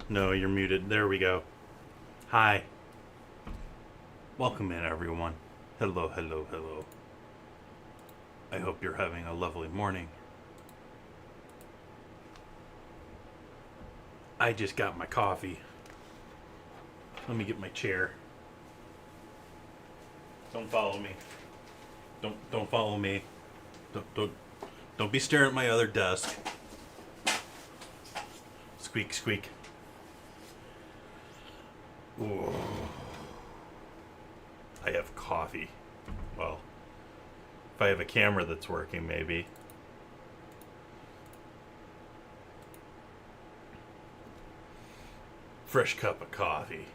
No, you're muted. There we go. Hi. Welcome in, everyone. Hello, hello, hello. I hope you're having a lovely morning. I just got my coffee. Let me get my chair. Don't follow me. Don't follow me. Don't be staring at my other desk. Squeak, squeak. Ooh. I have coffee. Well, if I have a camera that's working, maybe. Fresh cup of coffee.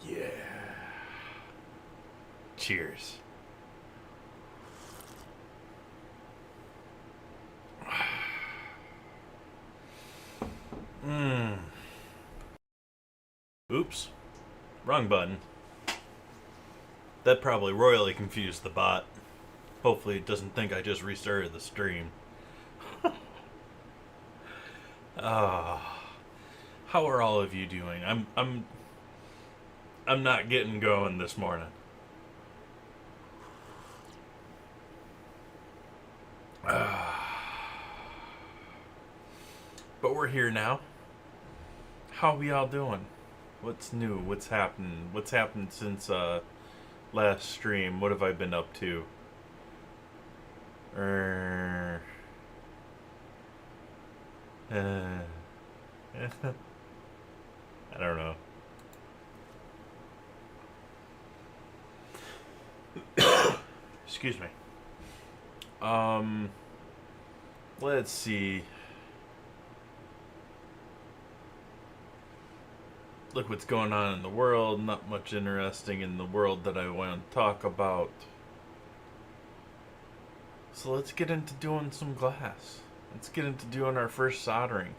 Yeah. Cheers. Mmm. Oops. Wrong button. That probably royally confused the bot. Hopefully it doesn't think I just restarted the stream. Ah. How are all of you doing? I'm not getting going this morning. But we're here now. How we all doing? What's new? What's happened? What's happened since last stream? What have I been up to? I don't know. Excuse me. Let's see. Look what's going on in the world. Not much interesting in the world that I want to talk about. So let's get into doing some glass. Let's get into doing our first soldering.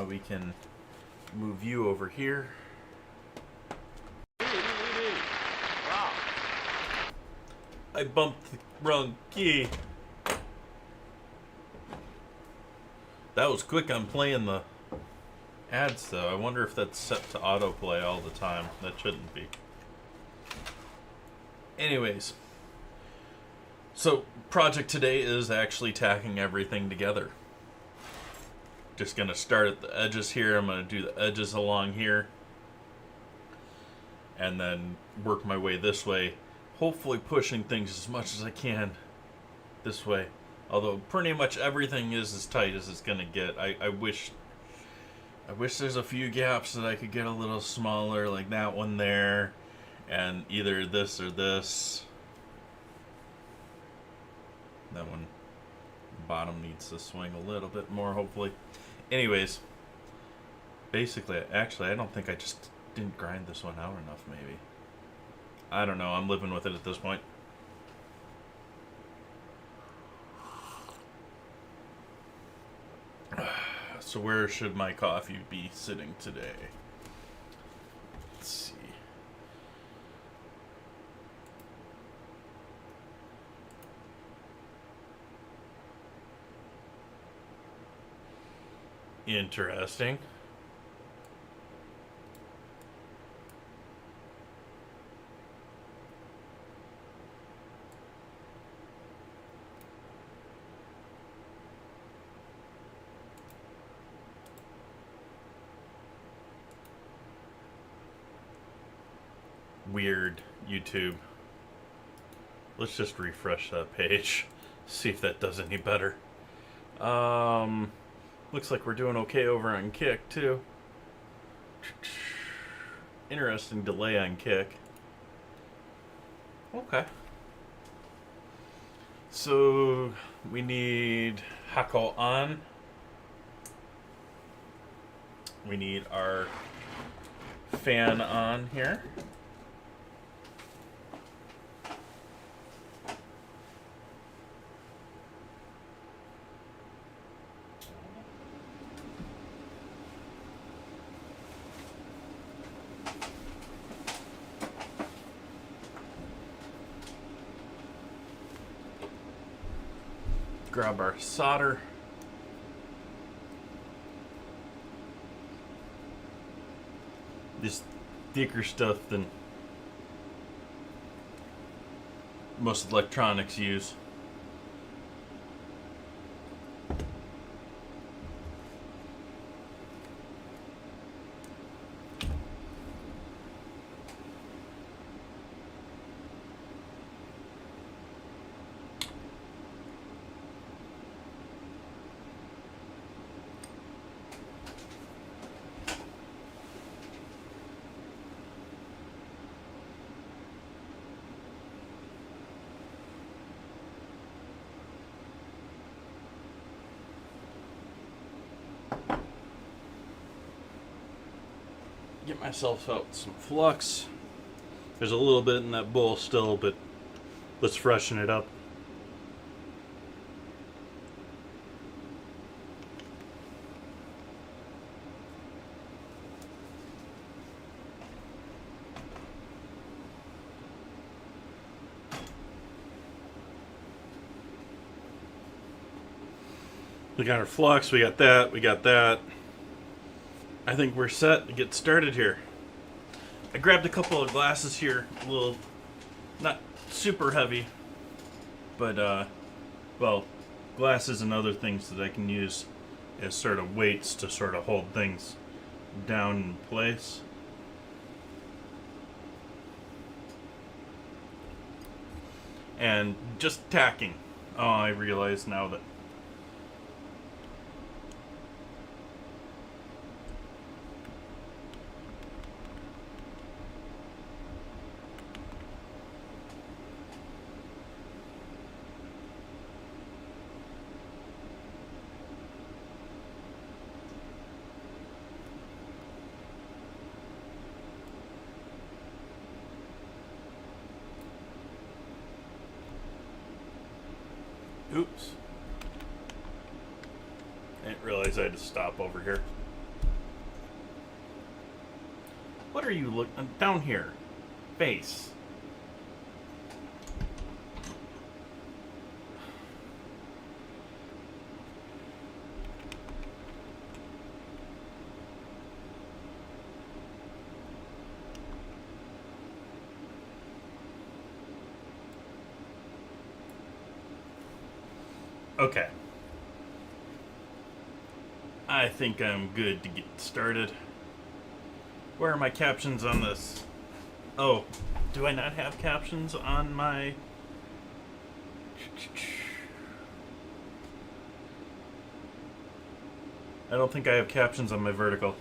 We can move you over here. I bumped the wrong key. That was quick on playing the ads, though. I wonder if that's set to autoplay all the time. That shouldn't be. Anyways, so project today is actually tacking everything together. Just gonna start at the edges here. I'm gonna do the edges along here, and then work my way this way. Hopefully pushing things as much as I can this way. Although pretty much everything is as tight as it's gonna get. I wish there's a few gaps that I could get a little smaller, like that one there, and either this or this. That one bottom needs to swing a little bit more, hopefully. Anyways, basically, actually, I don't think I just didn't grind this one out enough, maybe. I don't know, I'm living with it at this point. So where should my coffee be sitting today? Let's see. Interesting. Weird, YouTube. Let's just refresh that page. See if that does any better. Looks like we're doing okay over on Kick, too. Interesting delay on Kick. Okay. So, we need Hako on. We need our fan on here. grab our solder. This thicker stuff than most electronics use. Get myself out some flux. There's a little bit in that bowl still, but let's freshen it up. We got our flux, we got that, we got that. I think we're set to get started here. I grabbed a couple of glasses here, a little, not super heavy, but well, glasses and other things that I can use as sort of weights to sort of hold things down in place. And just tacking. Oh, I realize now that oops. I didn't realize I had to stop over here. What are you looking down here? Face. Okay. I think I'm good to get started. Where are my captions on this? Oh, do I not have captions on my... I don't think I have captions on my vertical.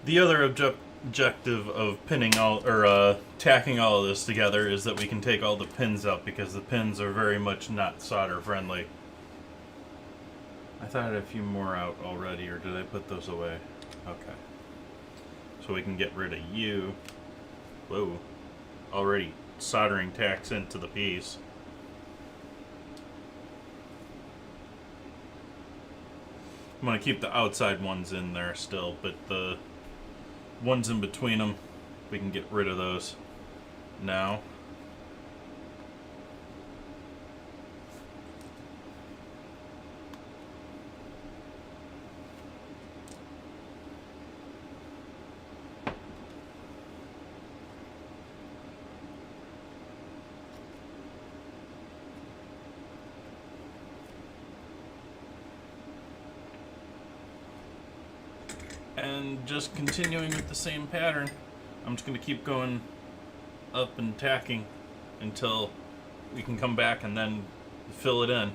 The other objective of pinning all or tacking all of this together is that we can take all the pins out because the pins are very much not solder friendly. I thought I had a few more out already, or did I put those away? Okay. So we can get rid of you. Whoa. Already soldering tacks into the piece. I'm going to keep the outside ones in there still, but the ones in between them, we can get rid of those now. And just continuing with the same pattern, I'm just going to keep going up and tacking until we can come back and then fill it in.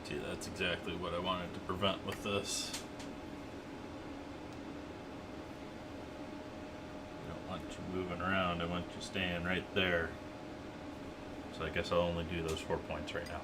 See, that's exactly what I wanted to prevent with this. Moving around, I want you staying right there. So I guess I'll only do those 4 points right now.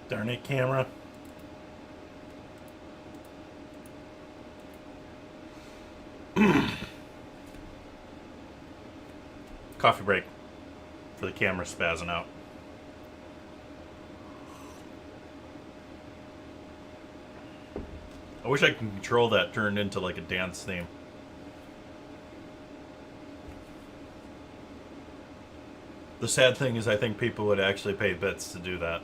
Darn it, camera. coffee break for the camera spazzing out. I wish I could control that turned into like a dance theme. The sad thing is I think people would actually pay bits to do that.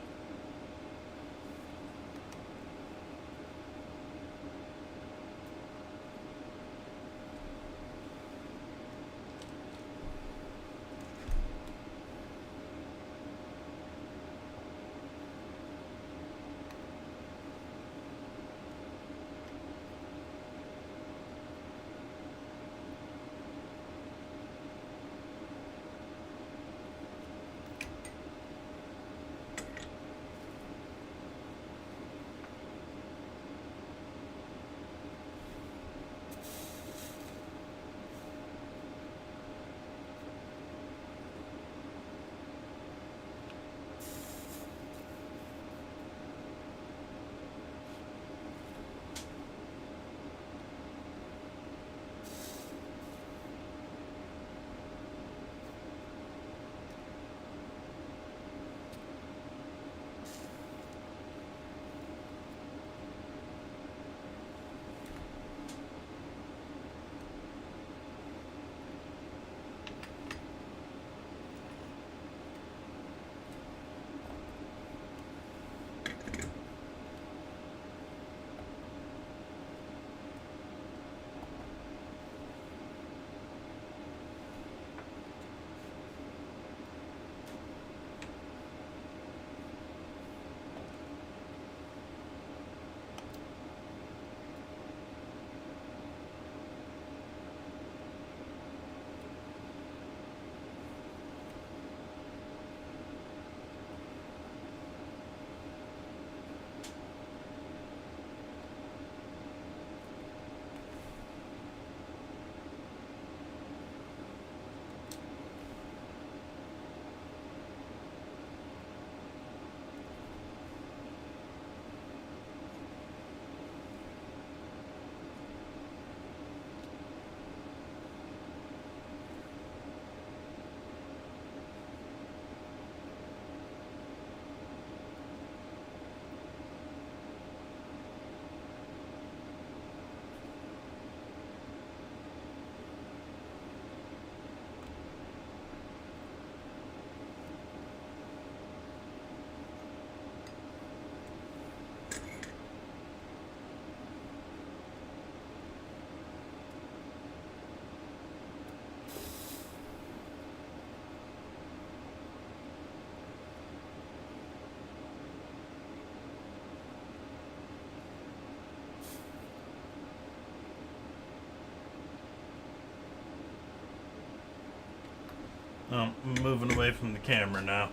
I'm moving away from the camera now.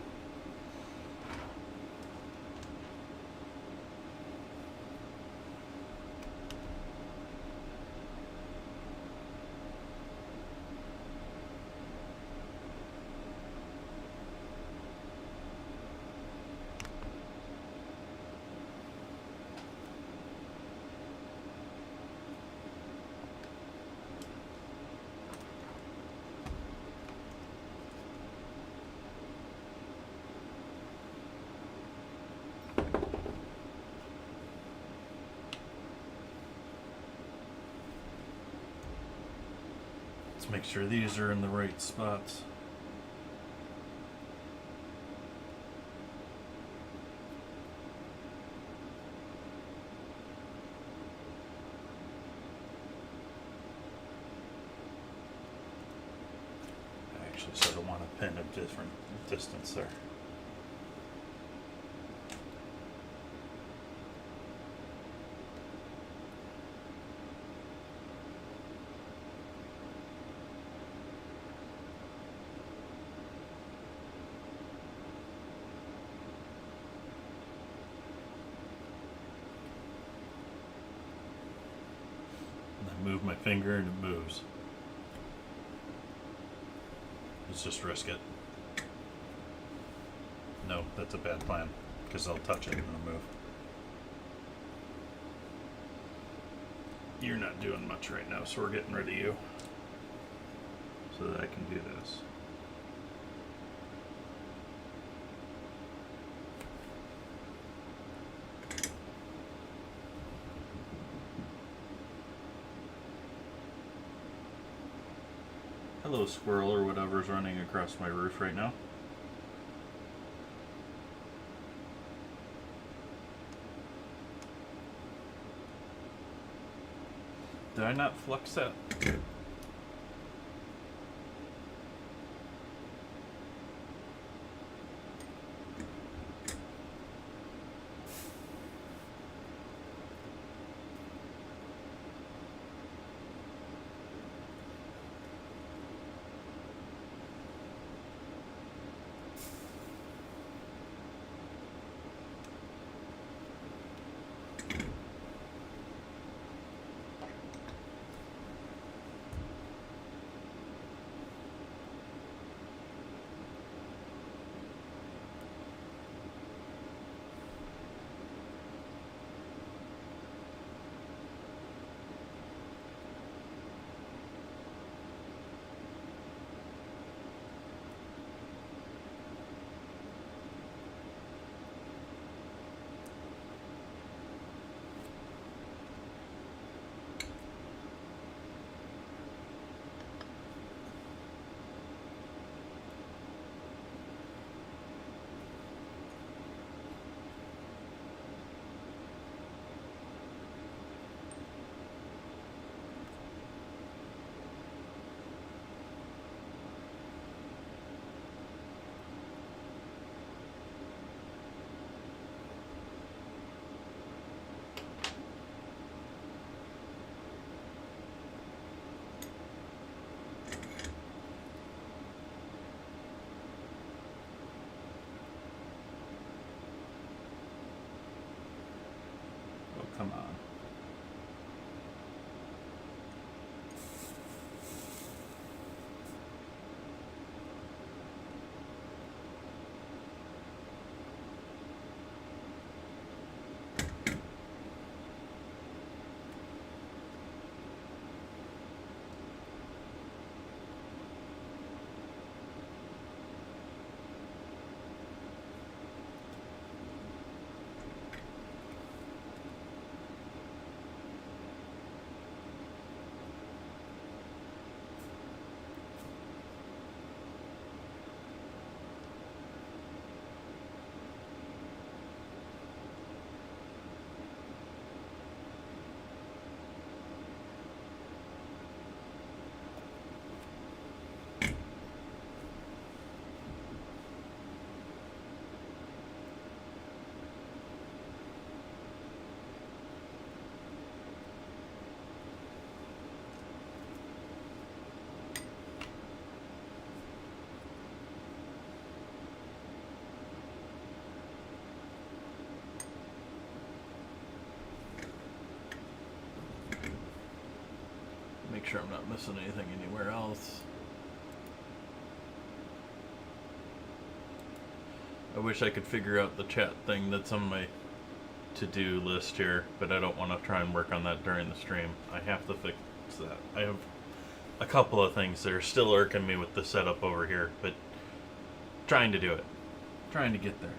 Let's make sure these are in the right spots. I actually sort of want to pin a different distance there. Move my finger and it moves. Let's just risk it. No, that's a bad plan because I'll touch it and it'll move. You're not doing much right now, so we're getting rid of you so that I can do this. Hello, squirrel or whatever's running across my roof right now. Did I not flux that? Oh, come on. Make sure I'm not missing anything anywhere else. I wish I could figure out the chat thing that's on my to-do list here, but I don't want to try and work on that during the stream. I have to fix that. I have a couple of things that are still irking me with the setup over here, but trying to do it. Trying to get there.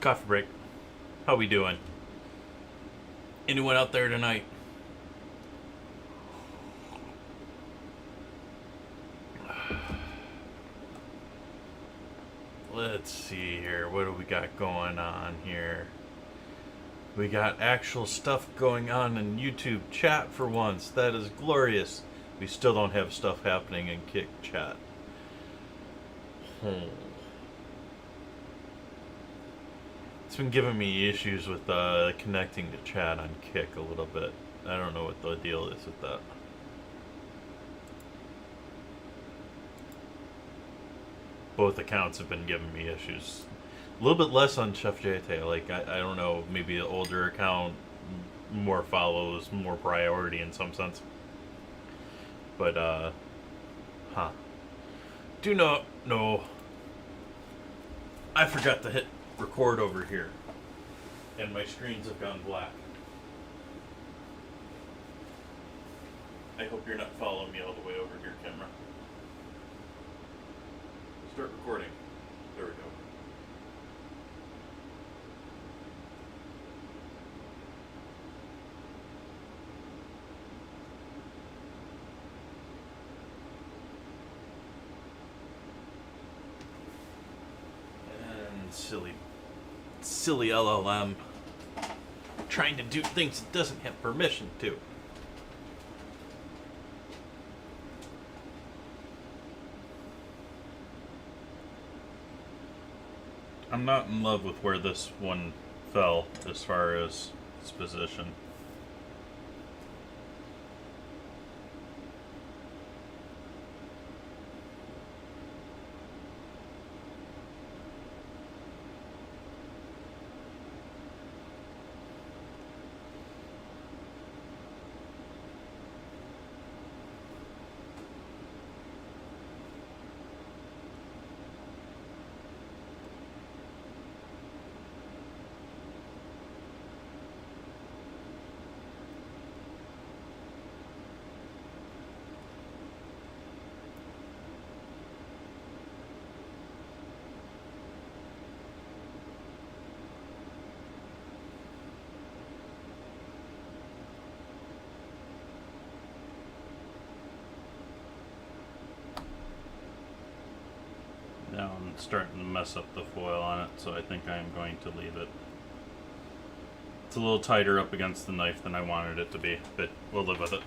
Coffee break. How we doing? Anyone out there tonight? Let's see here. What do we got going on here? We got actual stuff going on in YouTube chat for once. That is glorious. We still don't have stuff happening in Kick chat. It's been giving me issues with connecting to chat on Kick a little bit. I don't know what the deal is with that. Both accounts have been giving me issues. A little bit less on Chef JT. Like, I don't know, maybe an older account, more follows, more priority in some sense. But, do not know. I forgot to hit record over here. And my screens have gone black. I hope you're not following me all the way over here, camera. Start recording. There we go. And silly LLM trying to do things it doesn't have permission to. I'm not in love with where this one fell as far as its position. Now I'm starting to mess up the foil on it, so I think I'm going to leave it. It's a little tighter up against the knife than I wanted it to be, but we'll live with it.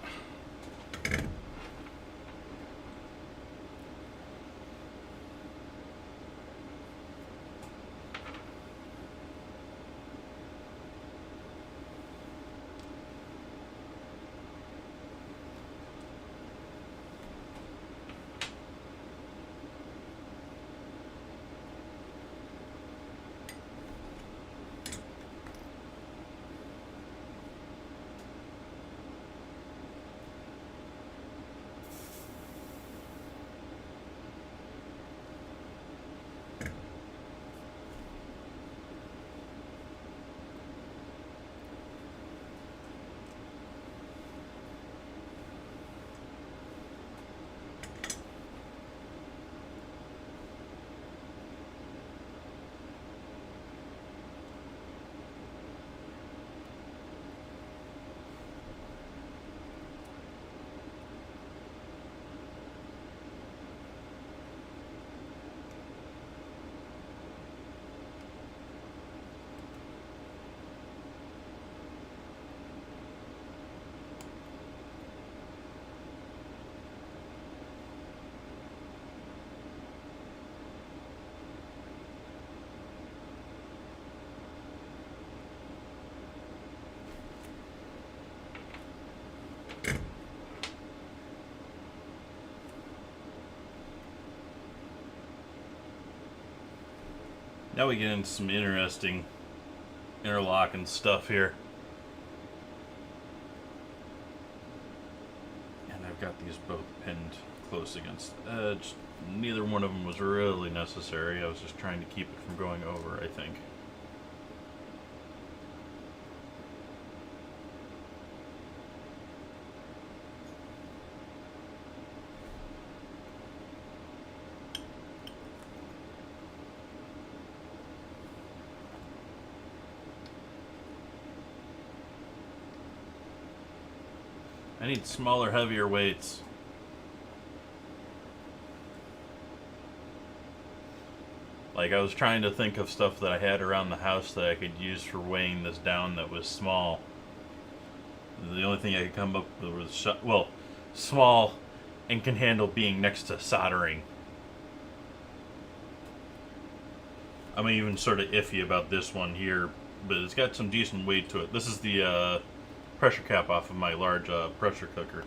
Now we get into some interesting interlocking stuff here. And I've got these both pinned close against the edge. Neither one of them was really necessary. I was just trying to keep it from going over, I think. I need smaller, heavier weights. Like, I was trying to think of stuff that I had around the house that I could use for weighing this down that was small. The only thing I could come up with was, well, small and can handle being next to soldering. I'm even sort of iffy about this one here, but it's got some decent weight to it. This is the pressure cap off of my large pressure cooker.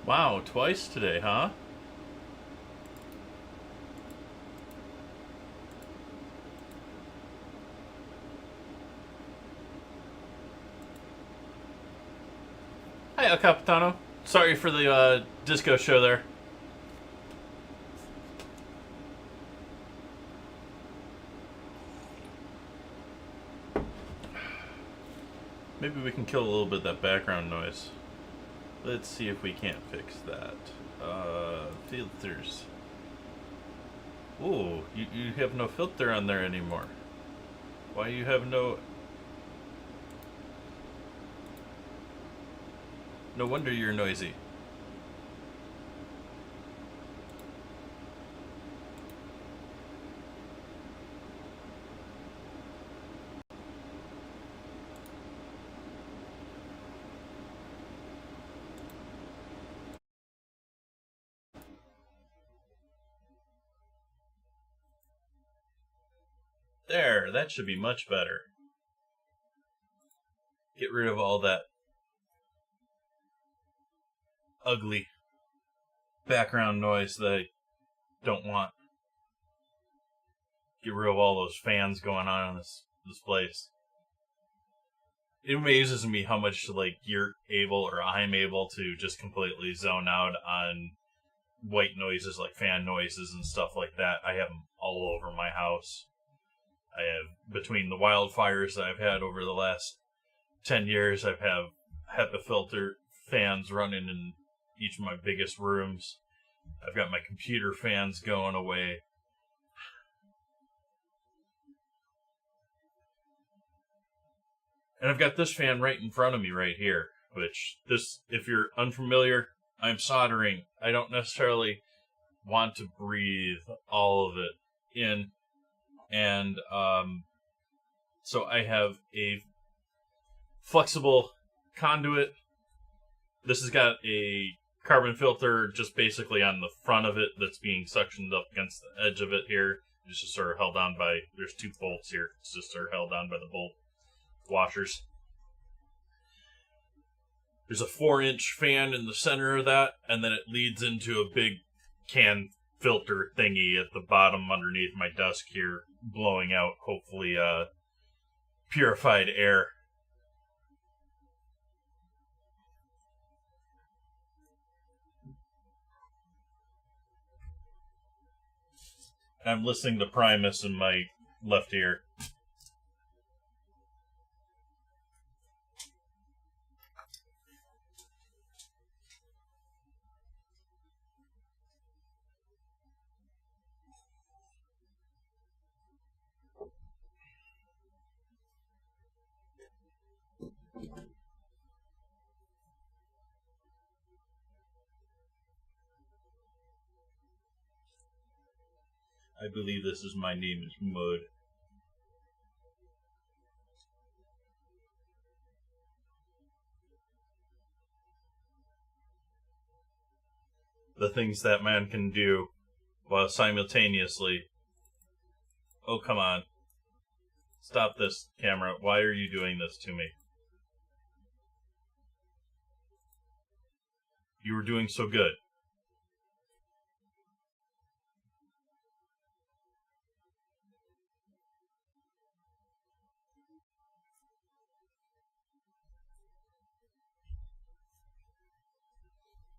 Wow, twice today, huh? Hi, El Capitano. Sorry for the disco show there. Maybe we can kill a little bit of that background noise. Let's see if we can't fix that. Filters. Ooh, you have no filter on there anymore. Why you have no... No wonder you're noisy. There, that should be much better. Get rid of all that ugly background noise that I don't want. Get rid of all those fans going on in this place. It amazes me how much you're able, or I'm able, to just completely zone out on white noises like fan noises and stuff like that. I have them all over my house. I have, between the wildfires that I've had over the last 10 years, I've had HEPA filter fans running in each of my biggest rooms. I've got my computer fans going away. And I've got this fan right in front of me right here, which, if you're unfamiliar, I'm soldering. I don't necessarily want to breathe all of it in. And so I have a flexible conduit. This has got a carbon filter just basically on the front of it that's being suctioned up against the edge of it here. It's just sort of held on by, there's two bolts here. It's just sort of held on by the bolt washers. There's a 4-inch fan in the center of that, and then it leads into a big can filter thingy at the bottom underneath my desk here, blowing out, hopefully, purified air. I'm listening to Primus in my left ear. I believe this is My Name is Mud. The things that man can do while simultaneously... Oh, come on. Stop this, camera. Why are you doing this to me? You were doing so good.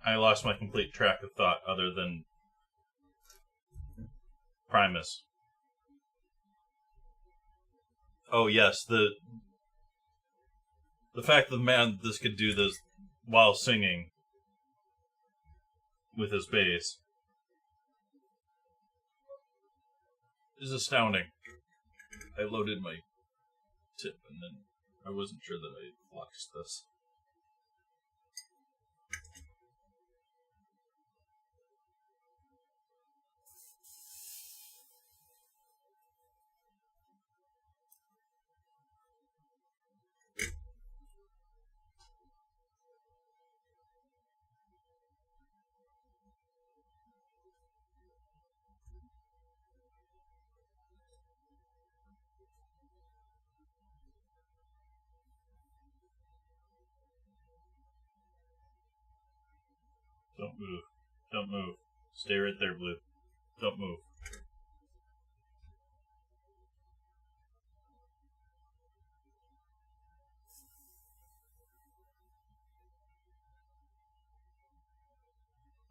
I lost my complete track of thought other than Primus. Oh yes, the fact that this could do this while singing with his bass is astounding. I loaded my tip and then I wasn't sure that I fluxed this. Don't move. Don't move. Stay right there, Blue. Don't move.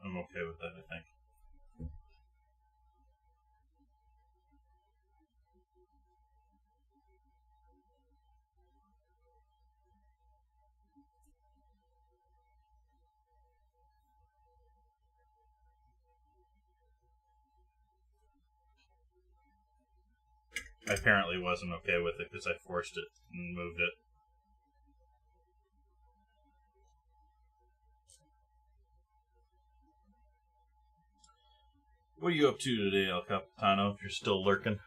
I'm okay with that, I think. I apparently wasn't okay with it because I forced it and moved it. What are you up to today, El Capitano, if you're still lurking?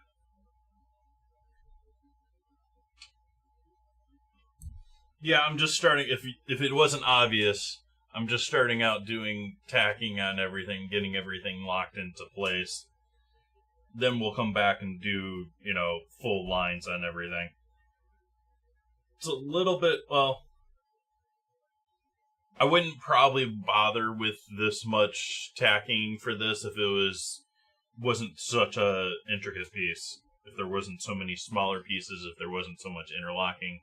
Yeah, I'm just starting, if it wasn't obvious, I'm just starting out doing tacking on everything, getting everything locked into place. then we'll come back and do, full lines on everything. It's a little bit, well, I wouldn't probably bother with this much tacking for this if it wasn't such a intricate piece. If there wasn't so many smaller pieces, if there wasn't so much interlocking.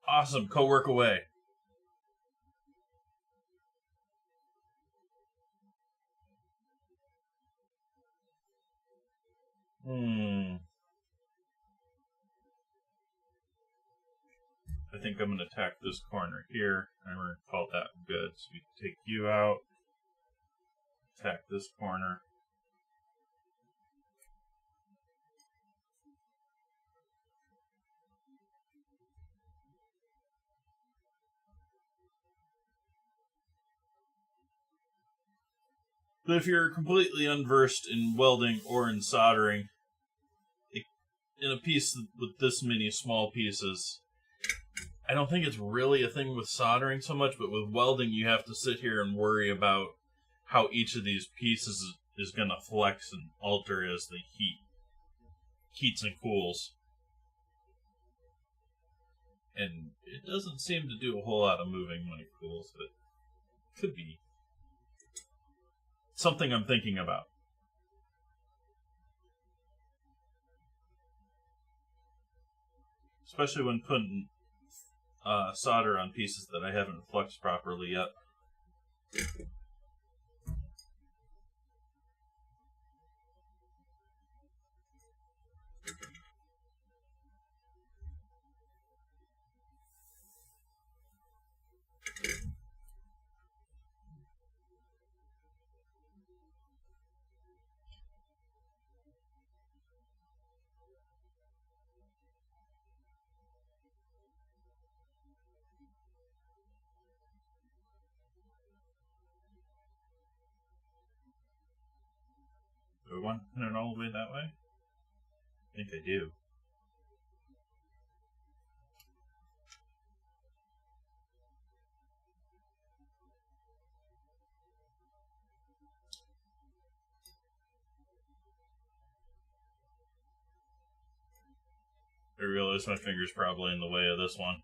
Awesome, co-work away. I think I'm going to tack this corner here. I never called that good. So we take you out. Tack this corner. But if you're completely unversed in welding or in soldering, in a piece with this many small pieces, I don't think it's really a thing with soldering so much, but with welding you have to sit here and worry about how each of these pieces is going to flex and alter as the heats and cools. And it doesn't seem to do a whole lot of moving when it cools, but it could be something I'm thinking about. Especially when putting solder on pieces that I haven't flexed properly yet. Do I want to pin it all the way that way? I think I do. I realize my finger's probably in the way of this one.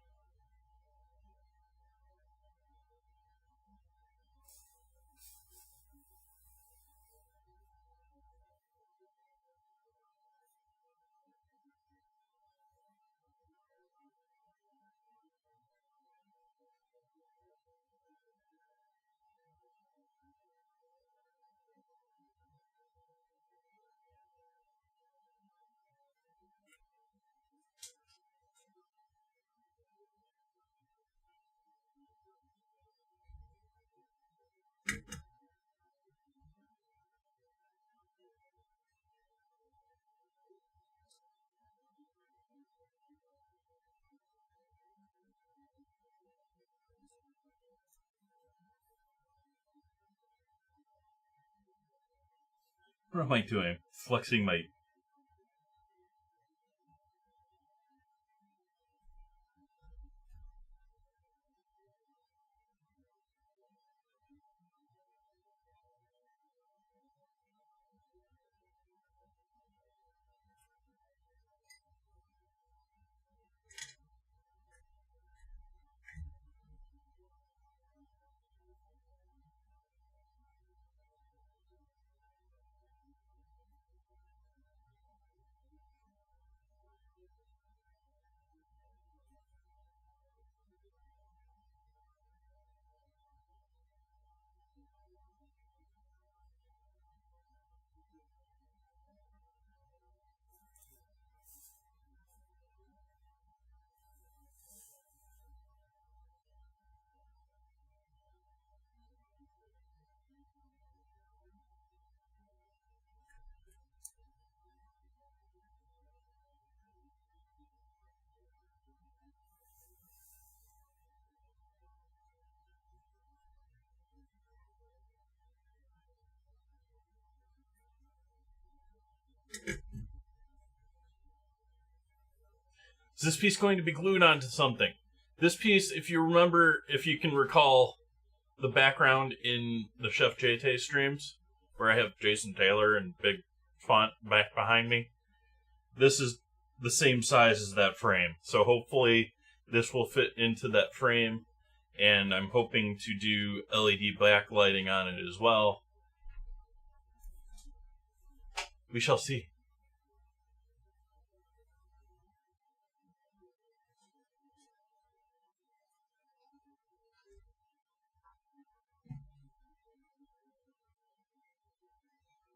What am I doing? Flexing my... Is this piece going to be glued onto something? This piece, if you can recall, the background in the Chef JT streams, where I have Jason Taylor and big font back behind me, this is the same size as that frame. So hopefully this will fit into that frame, and I'm hoping to do LED backlighting on it as well. We shall see.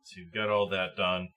So you've got all that done.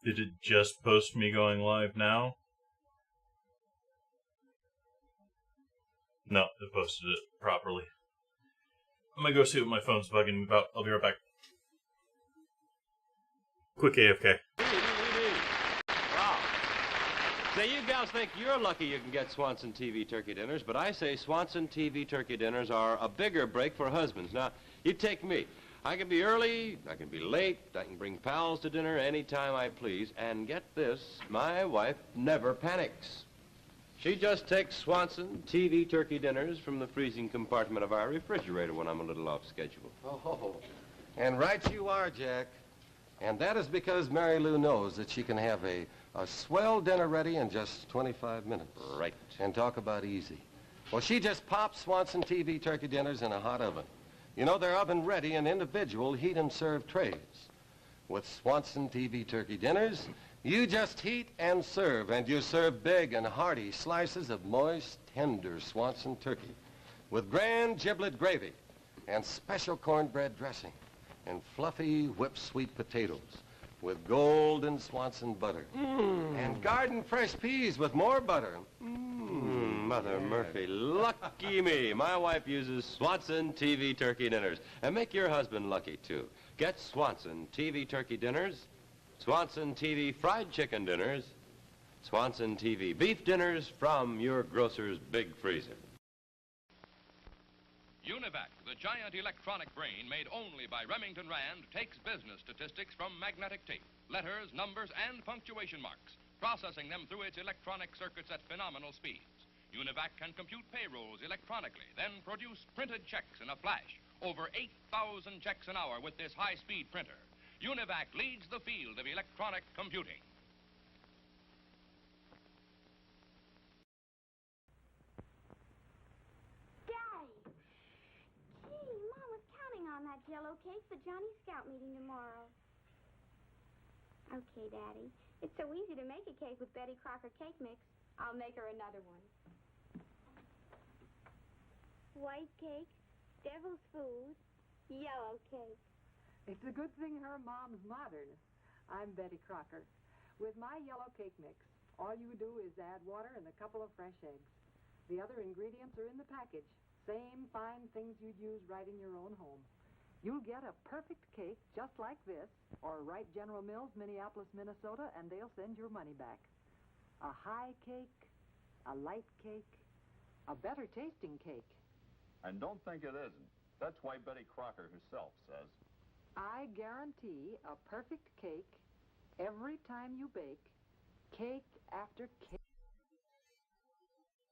Did it just post me going live now? No, it posted it properly. I'm gonna go see what my phone's bugging me about. I'll be right back. Quick AFK. Wow. Say, you gals think you're lucky you can get Swanson TV turkey dinners, but I say Swanson TV turkey dinners are a bigger break for husbands. Now, you take me. I can be early, I can be late, I can bring pals to dinner anytime I please, and get this, my wife never panics. She just takes Swanson TV turkey dinners from the freezing compartment of our refrigerator when I'm a little off schedule. Oh, and right you are, Jack. And that is because Mary Lou knows that she can have a swell dinner ready in just 25 minutes. Right. And talk about easy. Well, she just pops Swanson TV turkey dinners in a hot oven. You know, they're oven-ready in individual heat-and-serve trays. With Swanson TV turkey dinners, you just heat and serve, and you serve big and hearty slices of moist, tender Swanson turkey with grand giblet gravy and special cornbread dressing and fluffy whipped sweet potatoes with golden Swanson butter and garden fresh peas with more butter. Mother Murphy, lucky me. My wife uses Swanson TV turkey dinners. And make your husband lucky, too. Get Swanson TV turkey dinners, Swanson TV fried chicken dinners, Swanson TV beef dinners from your grocer's big freezer. Univac, the giant electronic brain made only by Remington Rand, takes business statistics from magnetic tape, letters, numbers, and punctuation marks, processing them through its electronic circuits at phenomenal speeds. Univac can compute payrolls electronically, then produce printed checks in a flash, Over 8,000 checks an hour with this high-speed printer. Univac leads the field of electronic computing. Daddy! Gee, Mom was counting on that Jell-O cake for Johnny's Scout meeting tomorrow. Okay, Daddy. It's so easy to make a cake with Betty Crocker cake mix. I'll make her another one. White cake, devil's food, yellow cake. It's a good thing her mom's modern. I'm Betty Crocker. With my yellow cake mix, all you do is add water and a couple of fresh eggs. The other ingredients are in the package. Same fine things you'd use right in your own home. You'll get a perfect cake just like this, or write General Mills, Minneapolis, Minnesota, and they'll send your money back. A high cake, a light cake, a better tasting cake. And don't think it isn't. That's why Betty Crocker herself says, I guarantee a perfect cake every time you bake, cake after cake.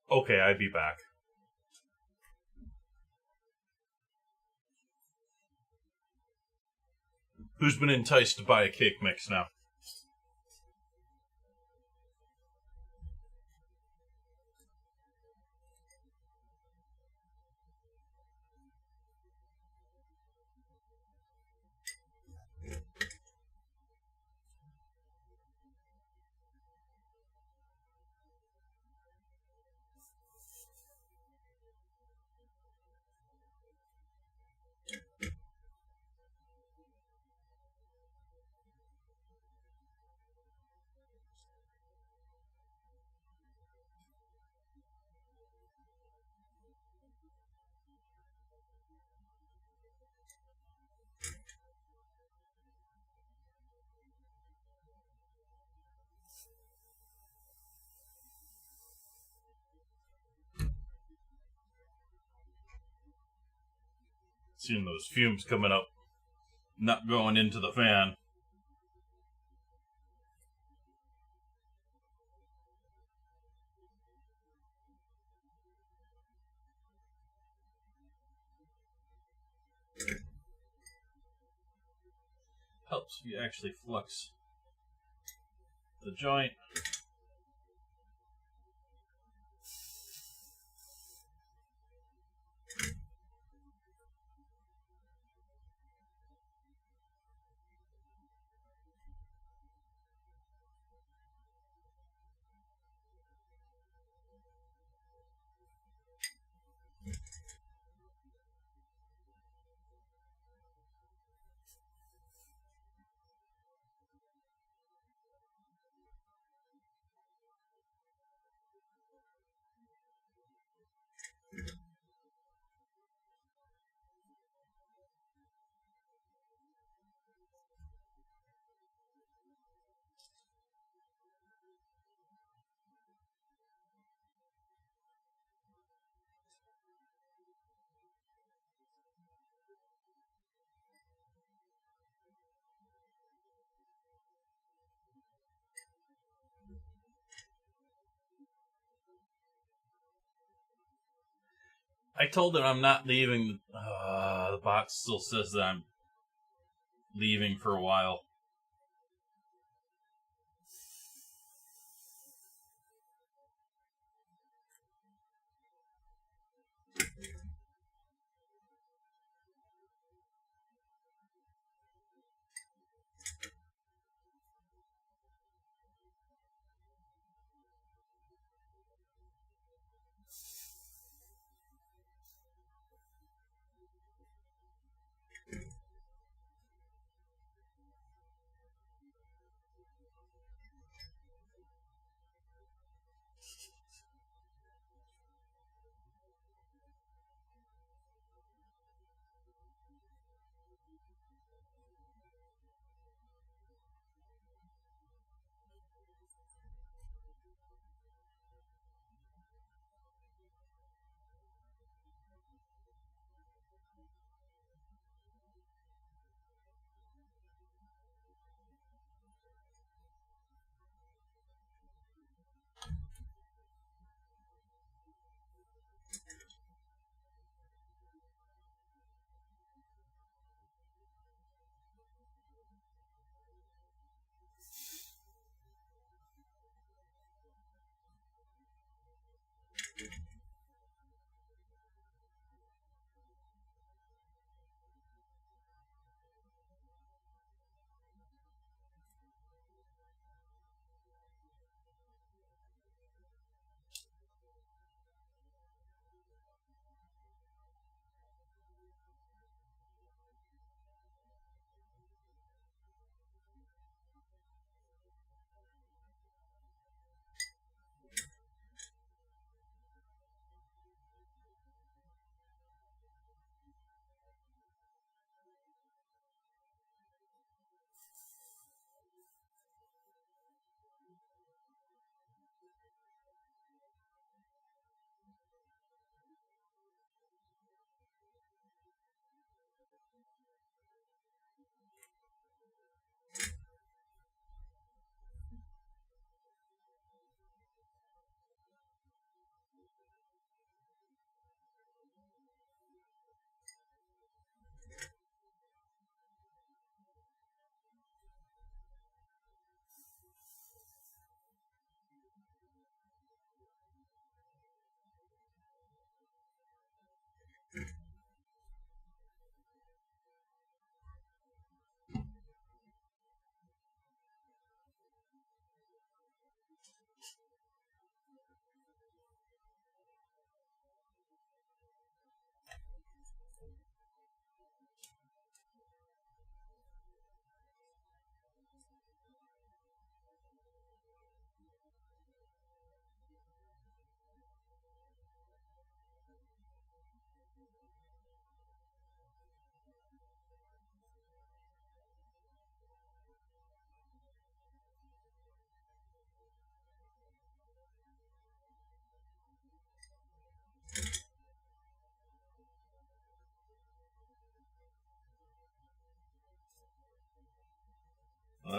Okay, I'll be back. Who's been enticed to buy a cake mix now? Seeing those fumes coming up, not going into the fan. Helps if you actually flux the joint. I told him I'm not leaving. The box still says that I'm leaving for a while.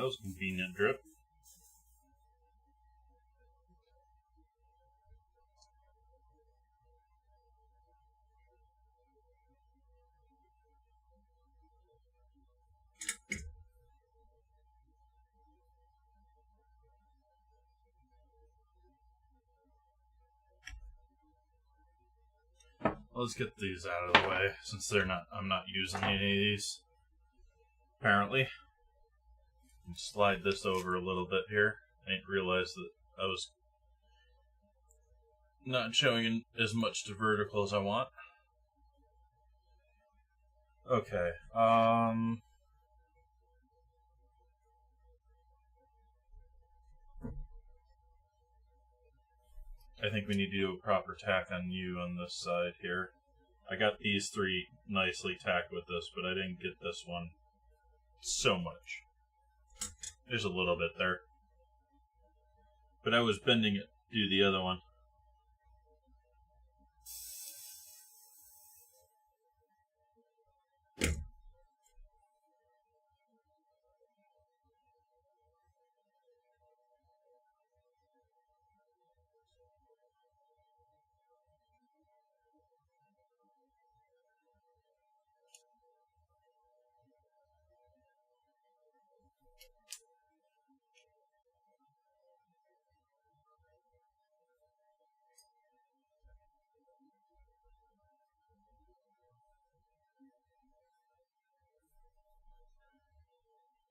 was a convenient drip. Let's get these out of the way since I'm not using any of these. Apparently. Slide this over a little bit here. I didn't realize that I was not showing as much to vertical as I want. Okay. I think we need to do a proper tack on you on this side here. I got these three nicely tacked with this, but I didn't get this one so much. There's a little bit there. But I was bending it to do the other one.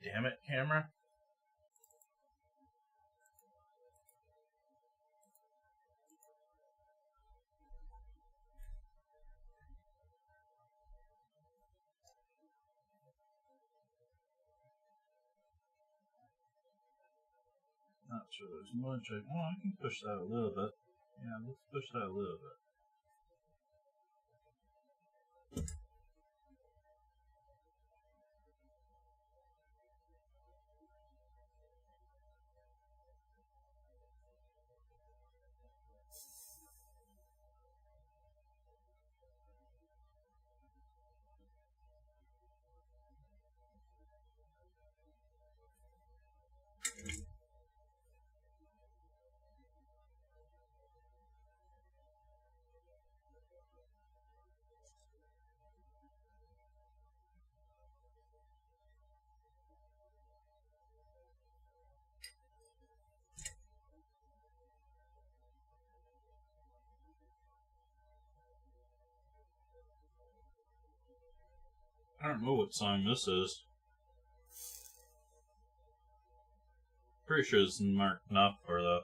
Damn it, camera. Not sure there's much. I can push that a little bit. Yeah, let's push that a little bit. I don't know what song this is. Pretty sure it's marked enough for though.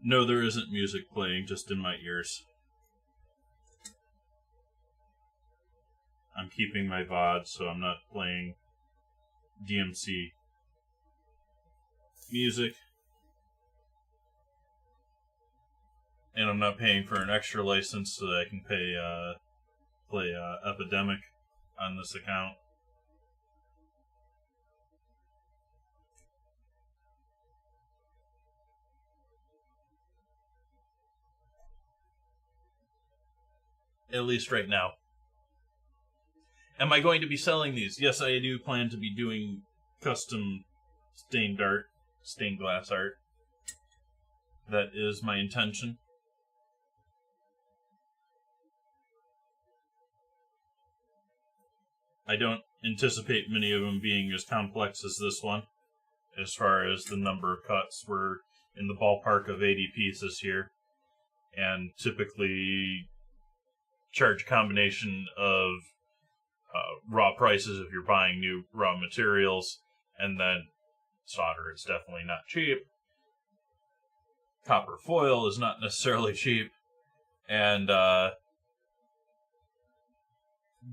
No, there isn't music playing, just in my ears. I'm keeping my VOD, so I'm not playing DMC music. And I'm not paying for an extra license so that I can play Epidemic on this account. At least right now. Am I going to be selling these? Yes, I do plan to be doing custom stained glass art. That is my intention. I don't anticipate many of them being as complex as this one. As far as the number of cuts, we're in the ballpark of 80 pieces here. And typically charge a combination of raw prices if you're buying new raw materials, and then solder is definitely not cheap. Copper foil is not necessarily cheap, and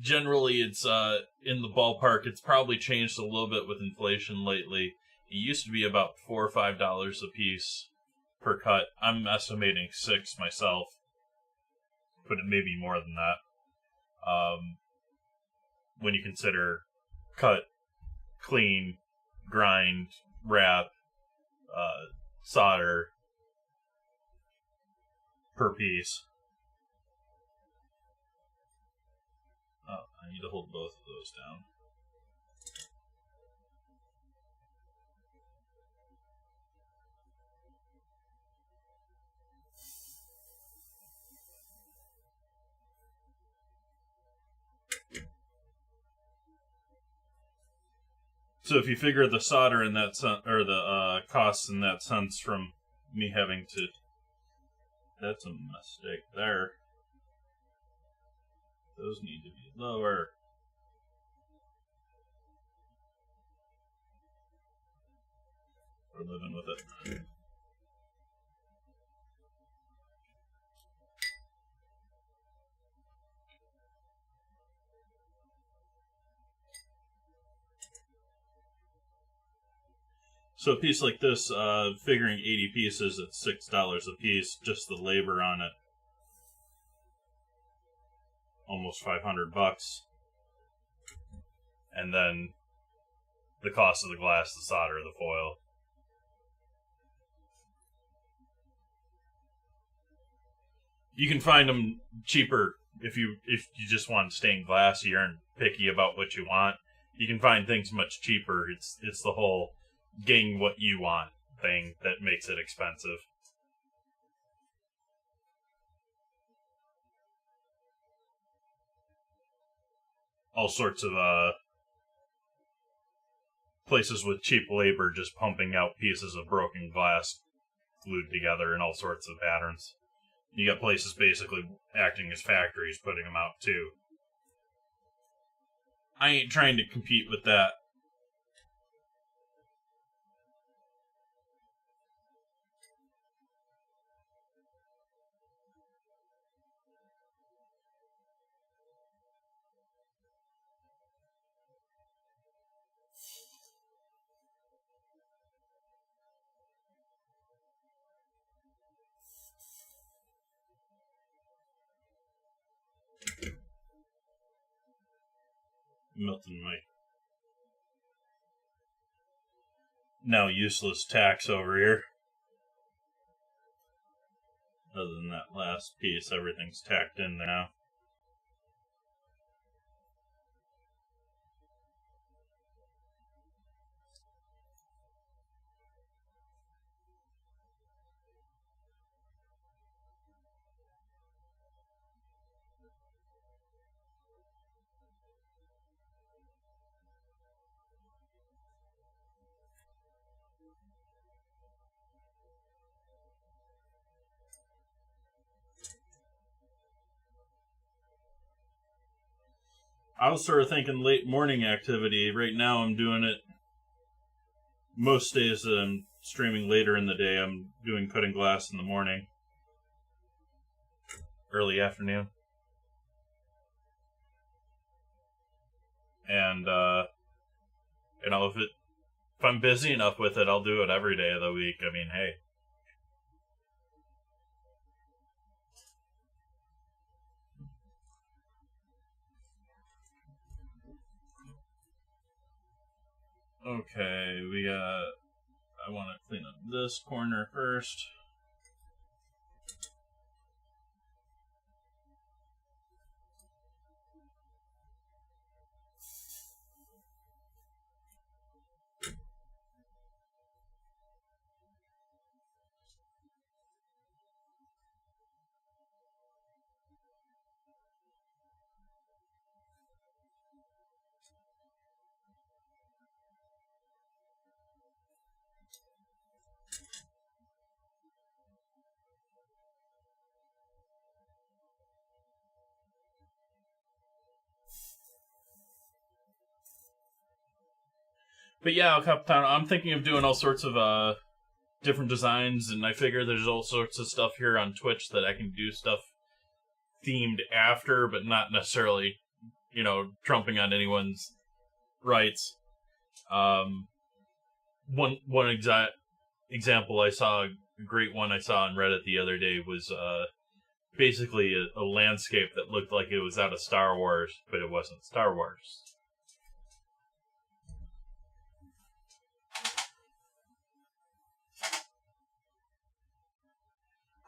generally it's in the ballpark. It's probably changed a little bit with inflation lately. It used to be about $4 or $5 a piece per cut. I'm estimating $6 myself, but it may be more than that. When you consider cut, clean, grind, wrap, solder, per piece. Oh, I need to hold both of those down. So if you figure the solder in that or the costs in that sense from me having to, that's a mistake there. Those need to be lower. We're living with it. So a piece like this, figuring 80 pieces at $6 a piece, just the labor on it, almost $500. And then the cost of the glass, the solder, the foil. You can find them cheaper if you just want stained glass. You aren't picky about what you want. You can find things much cheaper. It's the whole getting what you want thing that makes it expensive. All sorts of places with cheap labor just pumping out pieces of broken glass glued together in all sorts of patterns. You got places basically acting as factories putting them out too. I ain't trying to compete with that. Melting my now useless tacks over here. Other than that last piece, everything's tacked in there now. I was sort of thinking late morning activity. Right now I'm doing it most days that I'm streaming later in the day. I'm doing cutting glass in the morning. Early afternoon. And, you know, if I'm busy enough with it, I'll do it every day of the week. I mean, hey. Okay, I want to clean up this corner first. But yeah, I'm thinking of doing all sorts of different designs, and I figure there's all sorts of stuff here on Twitch that I can do stuff themed after, but not necessarily, you know, trumping on anyone's rights. One example I saw, a great one I saw on Reddit the other day was basically a landscape that looked like it was out of Star Wars, but it wasn't Star Wars.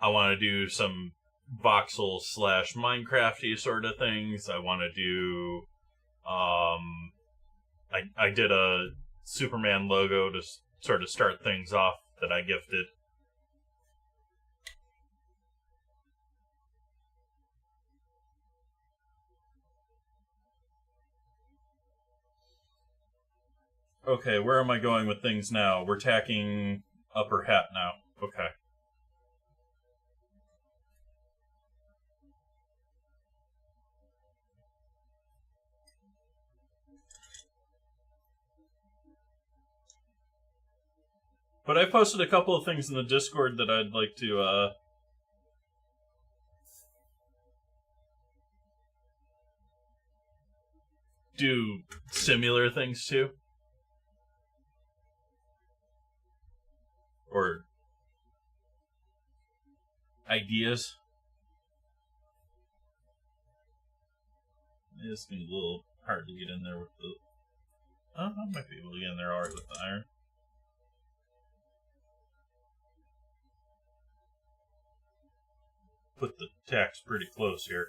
I want to do some voxel / Minecrafty sort of things. I want to do. I did a Superman logo to sort of start things off that I gifted. Okay, where am I going with things now? We're tacking upper hat now. Okay. But I posted a couple of things in the Discord that I'd like to do similar things to. Or ideas. It's gonna be a little hard to get in there with the... Oh, I might be able to get in there alright with the iron. Put the tacks pretty close here.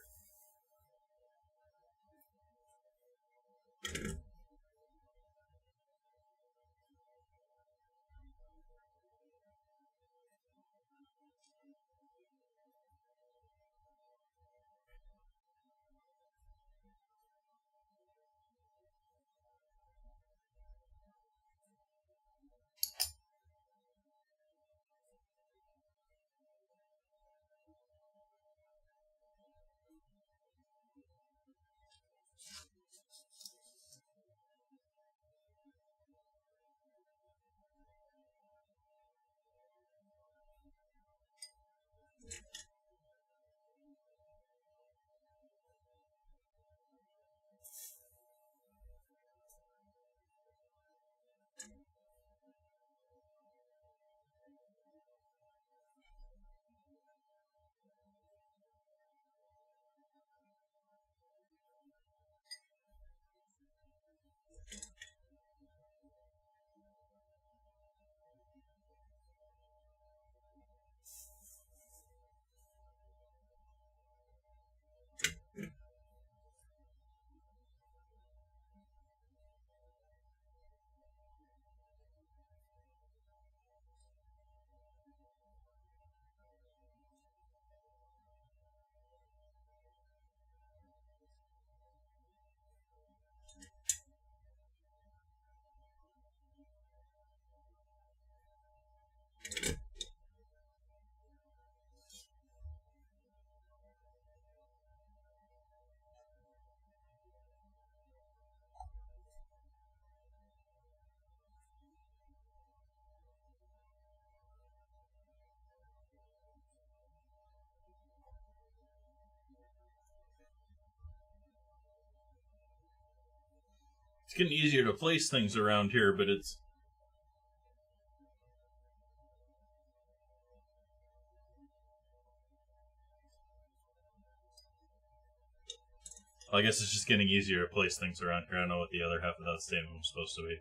It's getting easier to place things around here, but it's... I guess it's just getting easier to place things around here. I don't know what the other half of that statement was supposed to be.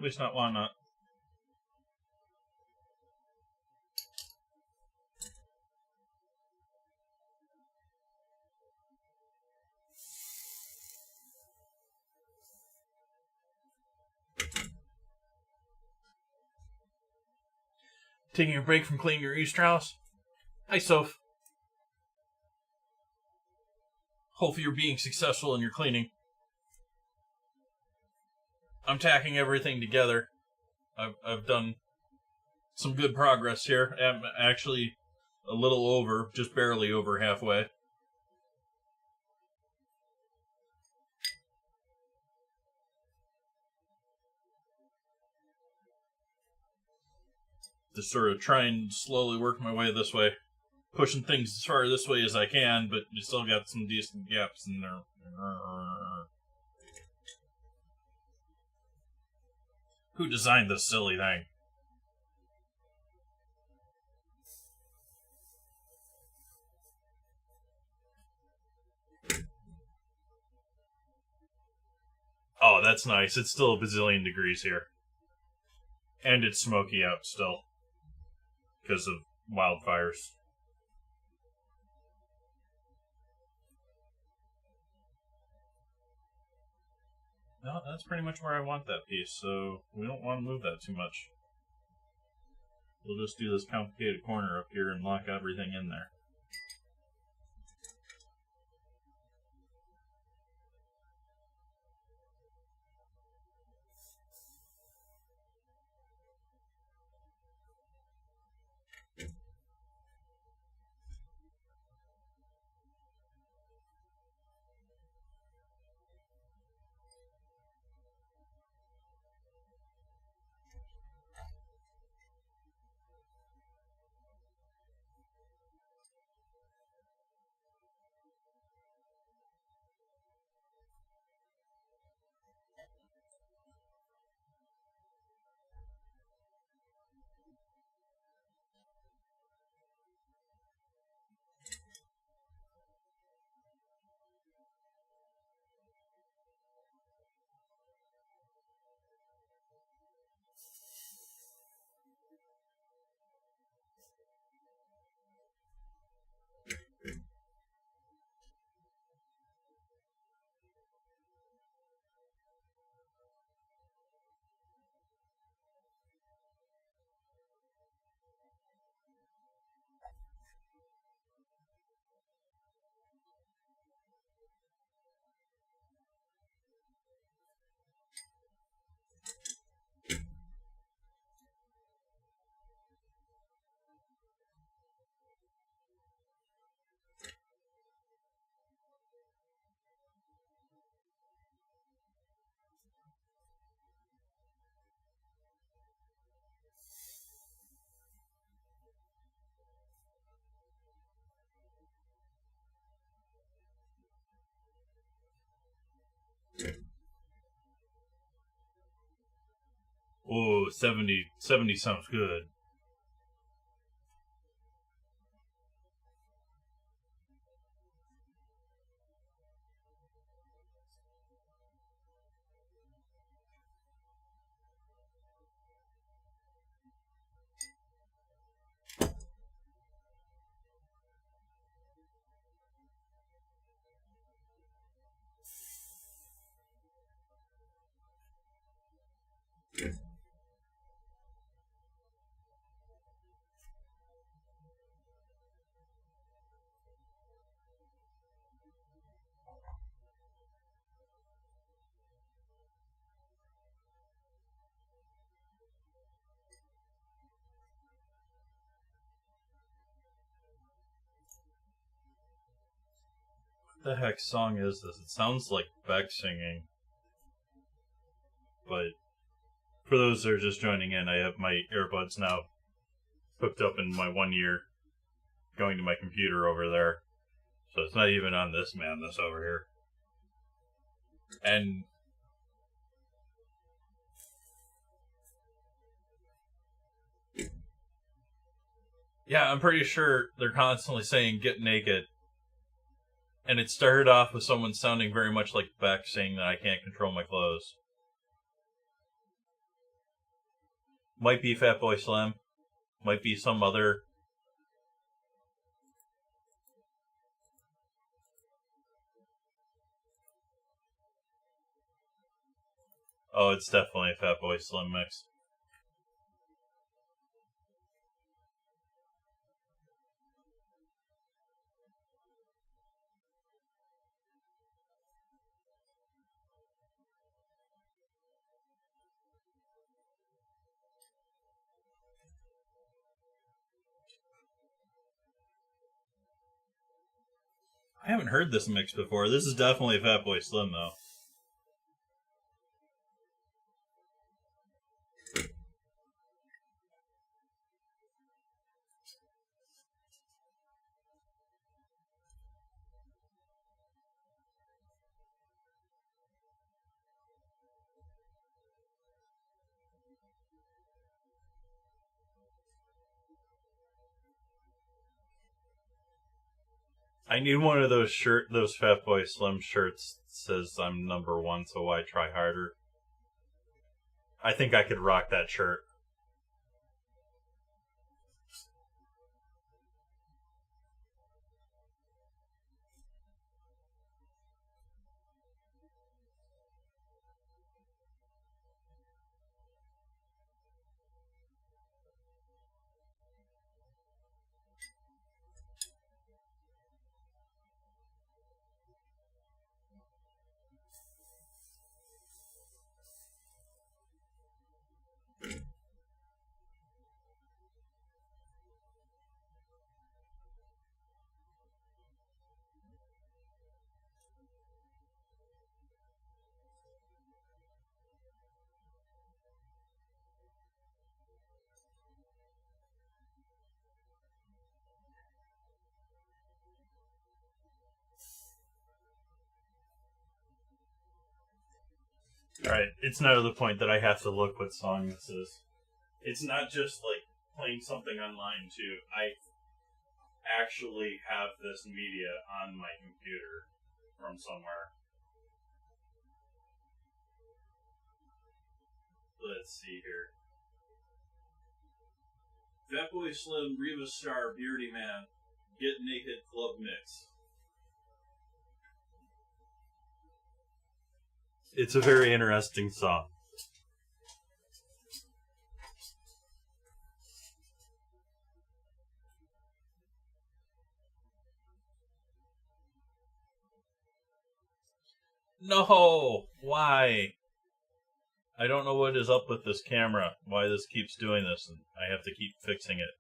At least not walnut. Taking a break from cleaning your e-Strauss? Hi, Soph. Hopefully you're being successful in your cleaning. I'm tacking everything together. I've done some good progress here. I'm actually a little over, just barely over halfway. Just sort of try and slowly work my way this way. Pushing things as far this way as I can, but you still got some decent gaps in there. Who designed this silly thing? Oh, that's nice. It's still a bazillion degrees here. And it's smoky out still. Because of wildfires. No, that's pretty much where I want that piece, so we don't want to move that too much. We'll just do this complicated corner up here and lock everything in there. Oh, 70 sounds good. What the heck song is this? It sounds like Beck singing. But for those that are just joining in, I have my earbuds now hooked up in my 1 year, going to my computer over there. So it's not even on this madness over here. And yeah, I'm pretty sure they're constantly saying get naked. And it started off with someone sounding very much like Beck saying that I can't control my clothes. Might be Fatboy Slim. Might be some other. Oh, it's definitely a Fatboy Slim mix. I haven't heard this mix before. This is definitely Fatboy Slim, though. I need one of those Fatboy Slim shirts that says I'm number one, so why try harder? I think I could rock that shirt. Alright, it's now to the point that I have to look what song this is. It's not just like playing something online too. I actually have this media on my computer from somewhere. Let's see here. Fatboy Slim, Reva Star, Beardy Man, Get Naked Club Mix. It's a very interesting song. No! Why? I don't know what is up with this camera. Why this keeps doing this, and I have to keep fixing it.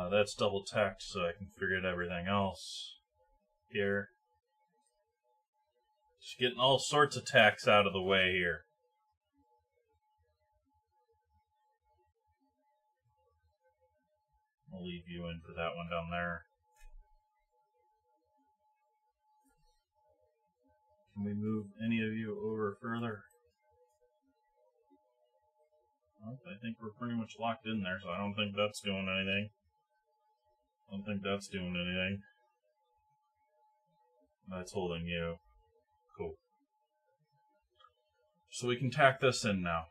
That's double tacked so I can figure out everything else here. Just getting all sorts of tacks out of the way here. I'll leave you in for that one down there. Can we move any of you over further? Well, I think we're pretty much locked in there, so I don't think that's doing anything. That's holding you. Cool. So we can tack this in now.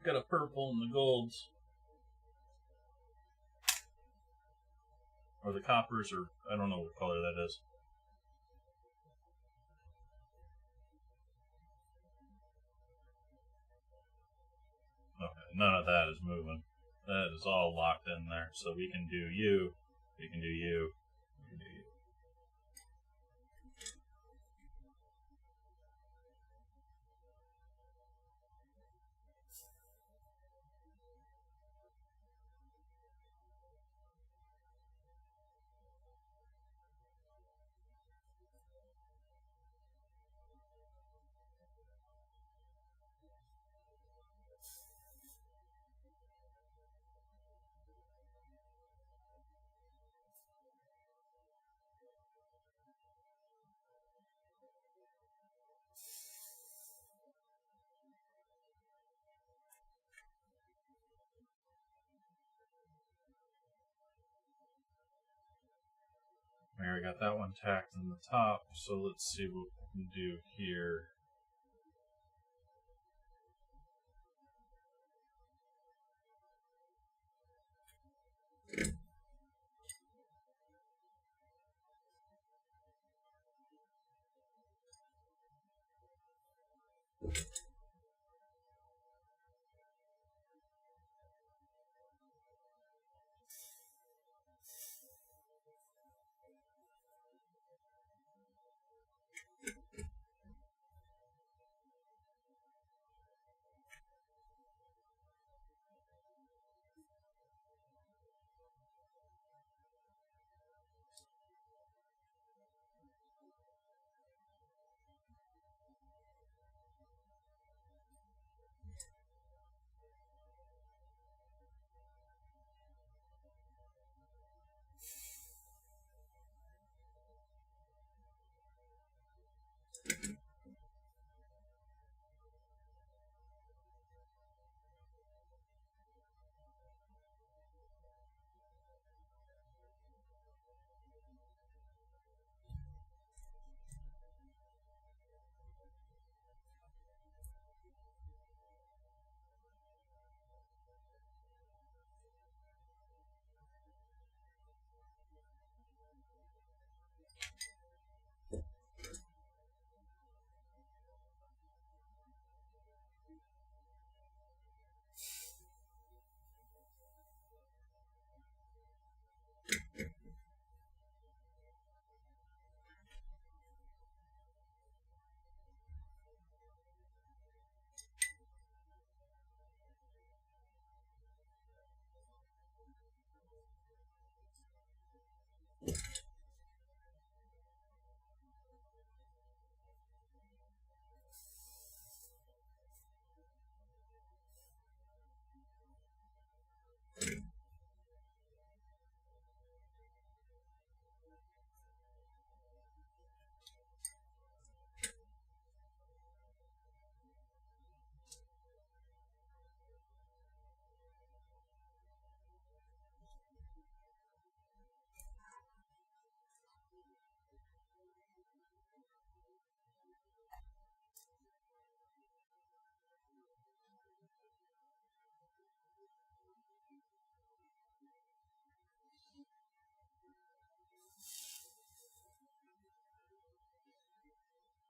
Got a purple and the golds. Or the coppers, or I don't know what color that is. Okay, none of that is moving. That is all locked in there. So we can do you, we can do you, we can do you. There, I got that one tacked in the top, so let's see what we can do here.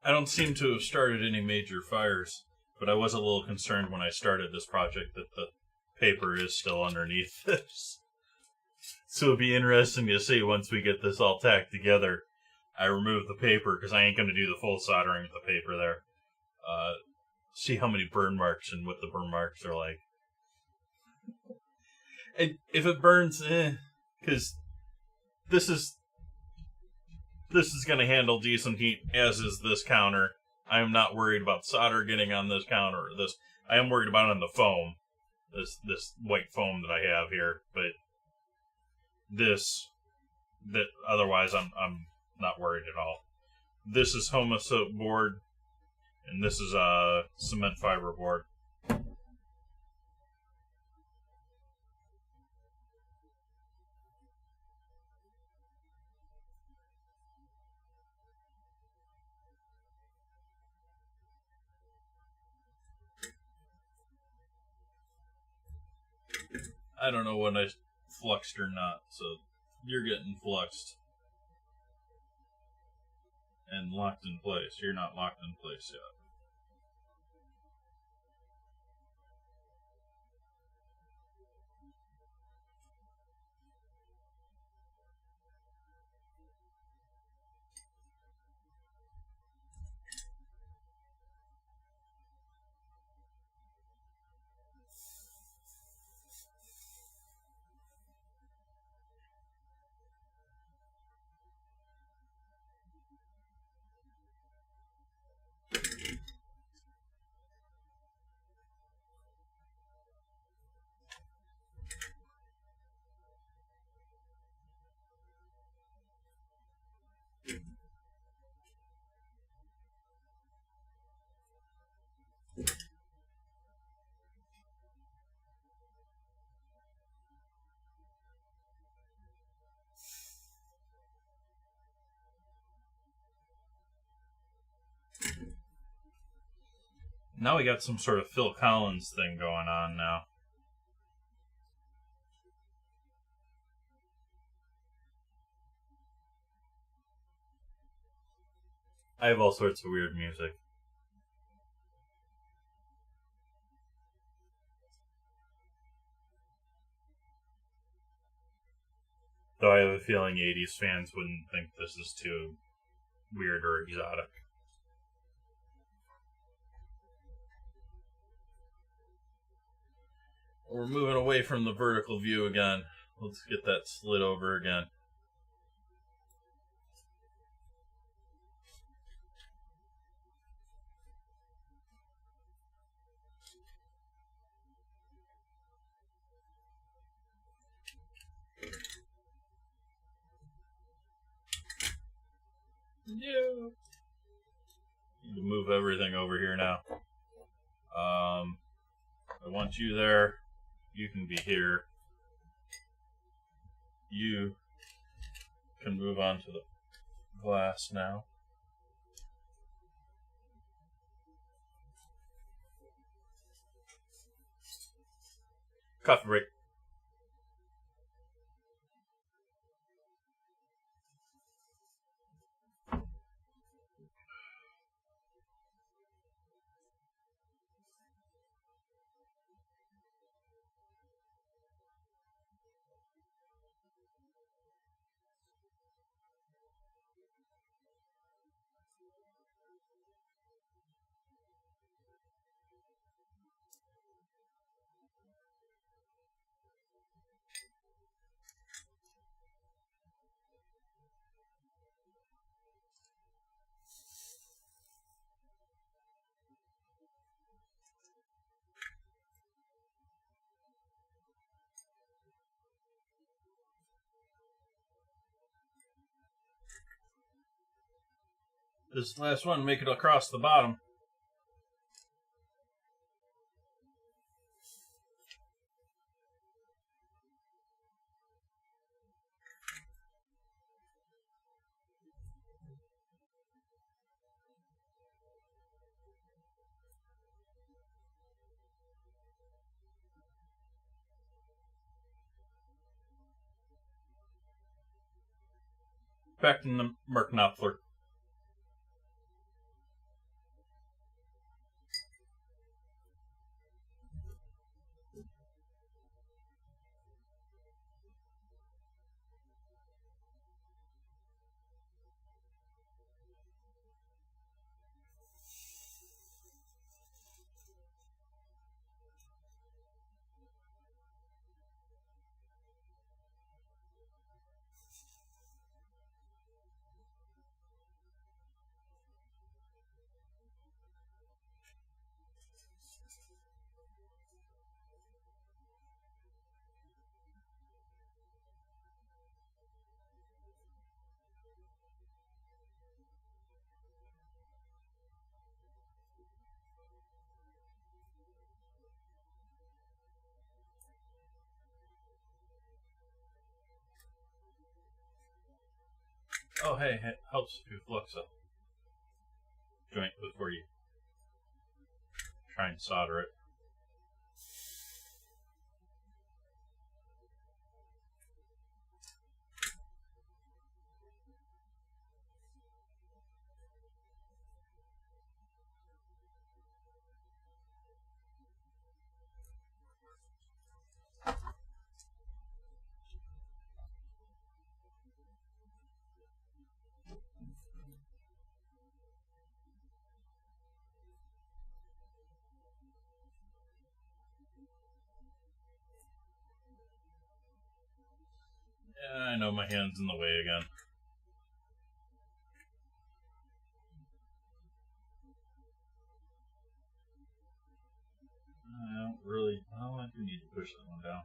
I don't seem to have started any major fires, but I was a little concerned when I started this project that the paper is still underneath this. So it'd be interesting to see once we get this all tacked together. I remove the paper because I ain't going to do the full soldering with the paper there. See how many burn marks and what the burn marks are like. And if it burns, because this is going to handle decent heat, as is this counter. I am not worried about solder getting on this counter. I am worried about it on the foam, this white foam that I have here. But otherwise, I'm not worried at all. This is Homa soap board, and this is cement fiber board. I don't know when I fluxed or not, so you're getting fluxed. And locked in place. You're not locked in place yet. Now we got some sort of Phil Collins thing going on now. I have all sorts of weird music. Though I have a feeling 80s fans wouldn't think this is too weird or exotic. We're moving away from the vertical view again. Let's get that slid over again. Yeah. Need to move everything over here now. I want you there. You can be here. You can move on to the glass now. Coffee break. This last one, make it across the bottom. Back in the Merknopfler. Oh, hey, it helps if you flux a joint before you try and solder it. I know my hand's in the way again. I don't really... Oh, I do need to push that one down.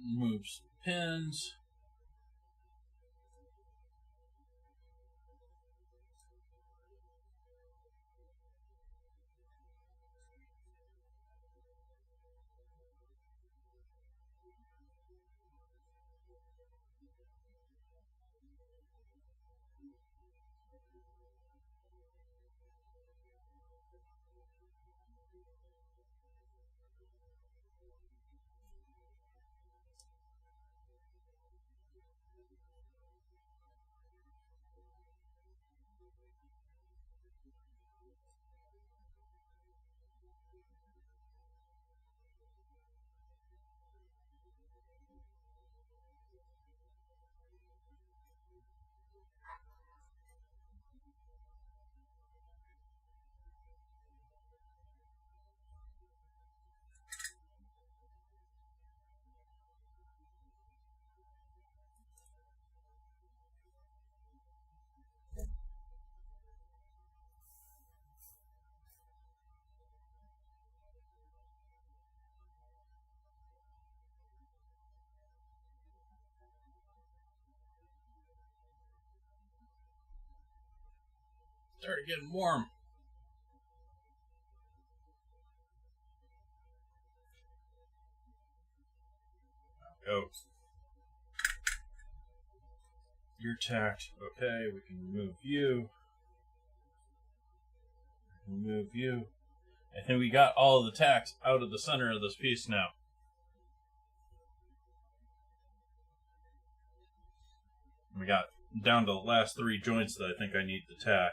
Moves pins. Started getting warm. Go. You're tacked. Okay, we can remove you. Remove you. I think we got all of the tacks out of the center of this piece now. We got down to the last 3 joints that I think I need to tack.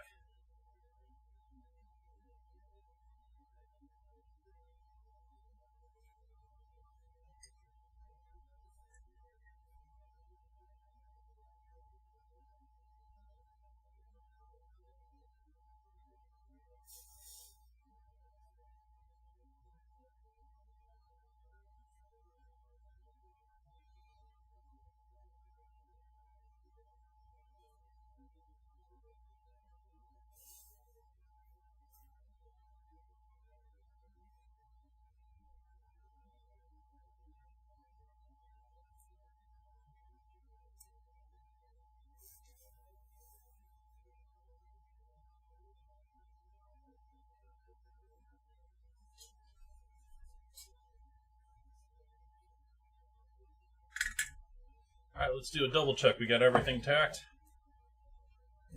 Alright, let's do a double check. We got everything tacked.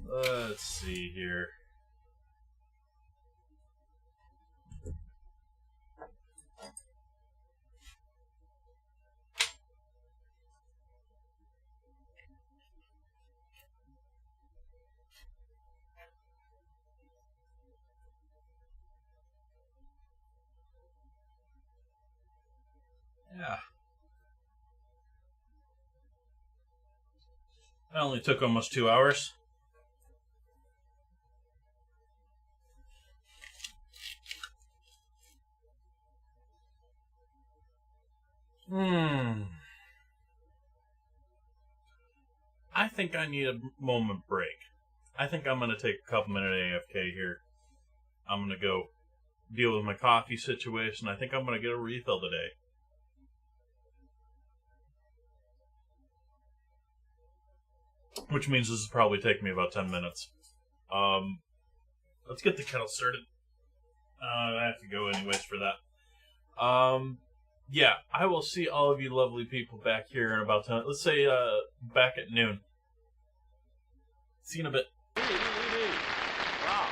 Let's see here. Yeah. That only took almost 2 hours. I think I need a moment break. I think I'm going to take a couple minute AFK here. I'm going to go deal with my coffee situation. I think I'm going to get a refill today. Which means this will probably take me about 10 minutes. Let's get the kettle started. I have to go anyways for that. Yeah, I will see all of you lovely people back here in about 10. Let's say back at noon. See you in a bit. Wow.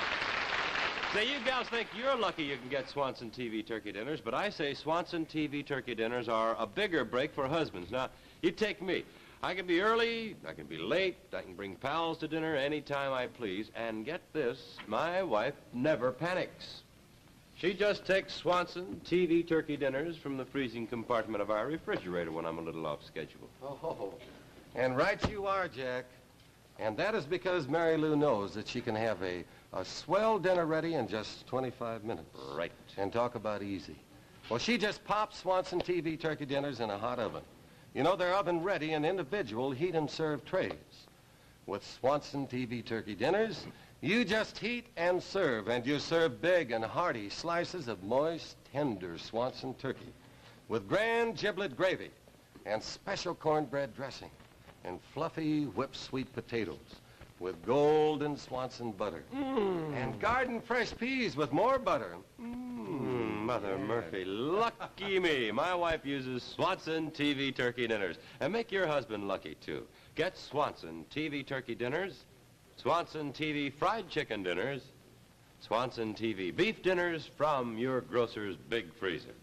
Say, you gals think you're lucky you can get Swanson TV turkey dinners, but I say Swanson TV turkey dinners are a bigger break for husbands. Now, you take me. I can be early, I can be late, I can bring pals to dinner anytime I please, and get this, my wife never panics. She just takes Swanson TV turkey dinners from the freezing compartment of our refrigerator when I'm a little off schedule. Oh, and right you are, Jack. And that is because Mary Lou knows that she can have a swell dinner ready in just 25 minutes. Right. And talk about easy. Well, she just pops Swanson TV turkey dinners in a hot oven. You know, they're oven-ready in individual heat and serve trays. With Swanson TV turkey dinners, you just heat and you serve big and hearty slices of moist, tender Swanson turkey with grand giblet gravy and special cornbread dressing and fluffy whipped sweet potatoes with golden Swanson butter and garden fresh peas with more butter. Mother Murphy, lucky me. My wife uses Swanson TV turkey dinners. And make your husband lucky, too. Get Swanson TV turkey dinners, Swanson TV fried chicken dinners, Swanson TV beef dinners from your grocer's big freezer.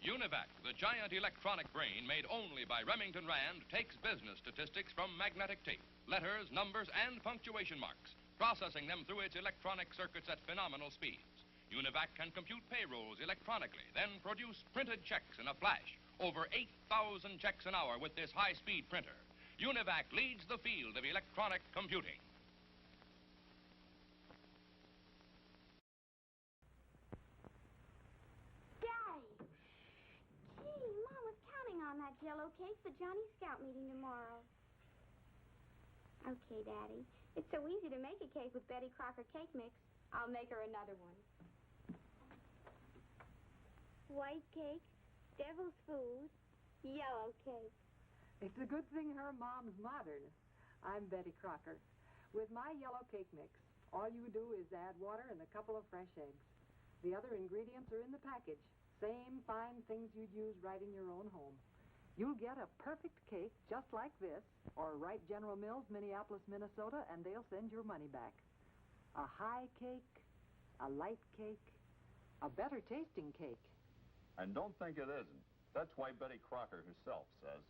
Univac, the giant electronic brain made only by Remington Rand, takes business statistics from magnetic tape, letters, numbers, and punctuation marks, processing them through its electronic circuits at phenomenal speeds. Univac can compute payrolls electronically, then produce printed checks in a flash. Over 8,000 checks an hour with this high-speed printer. Univac leads the field of electronic computing. Daddy! Gee, Mom was counting on that Jell-O cake for Johnny's Scout meeting tomorrow. Okay, Daddy. It's so easy to make a cake with Betty Crocker cake mix. I'll make her another one. White cake, devil's food, yellow cake. It's a good thing her mom's modern. I'm Betty Crocker. With my yellow cake mix, all you do is add water and a couple of fresh eggs. The other ingredients are in the package. Same fine things you'd use right in your own home. You'll get a perfect cake just like this, or write General Mills, Minneapolis, Minnesota, and they'll send your money back. A high cake, a light cake, a better tasting cake. And don't think it isn't. That's why Betty Crocker herself says,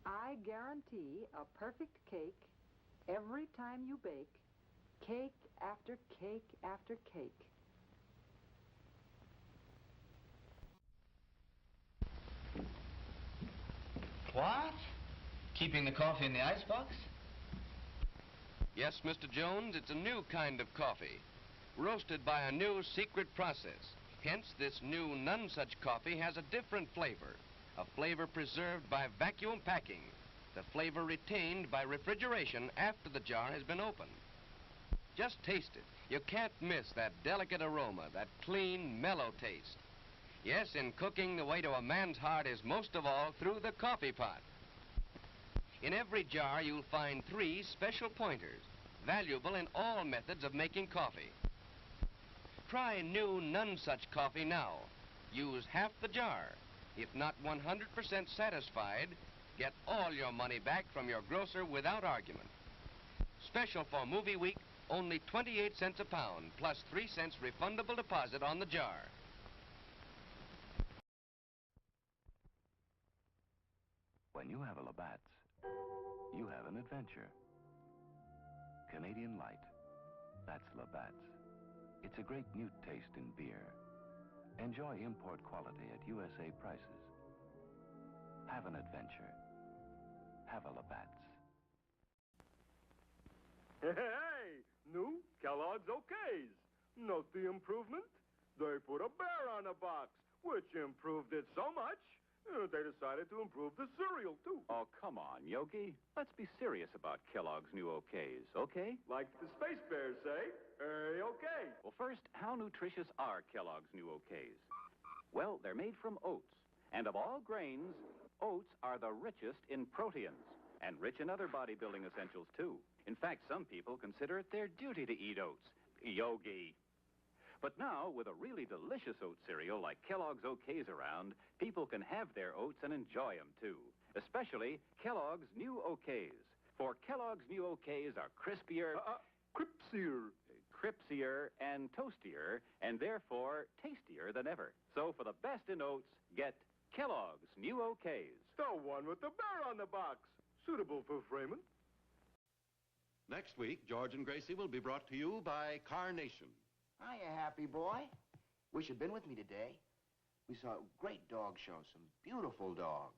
I guarantee a perfect cake every time you bake, cake after cake after cake. What? Keeping the coffee in the icebox? Yes, Mr. Jones, it's a new kind of coffee, roasted by a new secret process. Hence, this new none such coffee has a different flavor, a flavor preserved by vacuum packing, the flavor retained by refrigeration after the jar has been opened. Just taste it. You can't miss that delicate aroma, that clean, mellow taste. Yes, in cooking, the way to a man's heart is most of all through the coffee pot. In every jar, you'll find 3 special pointers, valuable in all methods of making coffee. Try new none such coffee now. Use half the jar. If not 100% satisfied, get all your money back from your grocer without argument. Special for movie week, only 28 cents a pound, plus 3 cents refundable deposit on the jar. When you have a Labatt's, you have an adventure. Canadian Light, that's Labatt's. It's a great new taste in beer. Enjoy import quality at USA prices. Have an adventure. Have a Labatt's. Hey, new Kellogg's Okays. Note the improvement? They put a bear on the box, which improved it so much, they decided to improve the cereal, too. Oh, come on, Yogi. Let's be serious about Kellogg's new Okays, okay? Like the Space Bears say, hey, okay. Well, first, how nutritious are Kellogg's new Okays? Well, they're made from oats. And of all grains, oats are the richest in proteins and rich in other bodybuilding essentials, too. In fact, some people consider it their duty to eat oats. Yogi. But now, with a really delicious oat cereal like Kellogg's Okays around, people can have their oats and enjoy them, too. Especially Kellogg's new Okays. For Kellogg's new Okays are crispier... Cripsier and toastier, and therefore tastier than ever. So for the best in oats, get Kellogg's new Okays. The one with the bear on the box. Suitable for Freeman. Next week, George and Gracie will be brought to you by Carnation. Hiya, happy boy. Wish you'd been with me today. We saw a great dog show, some beautiful dogs.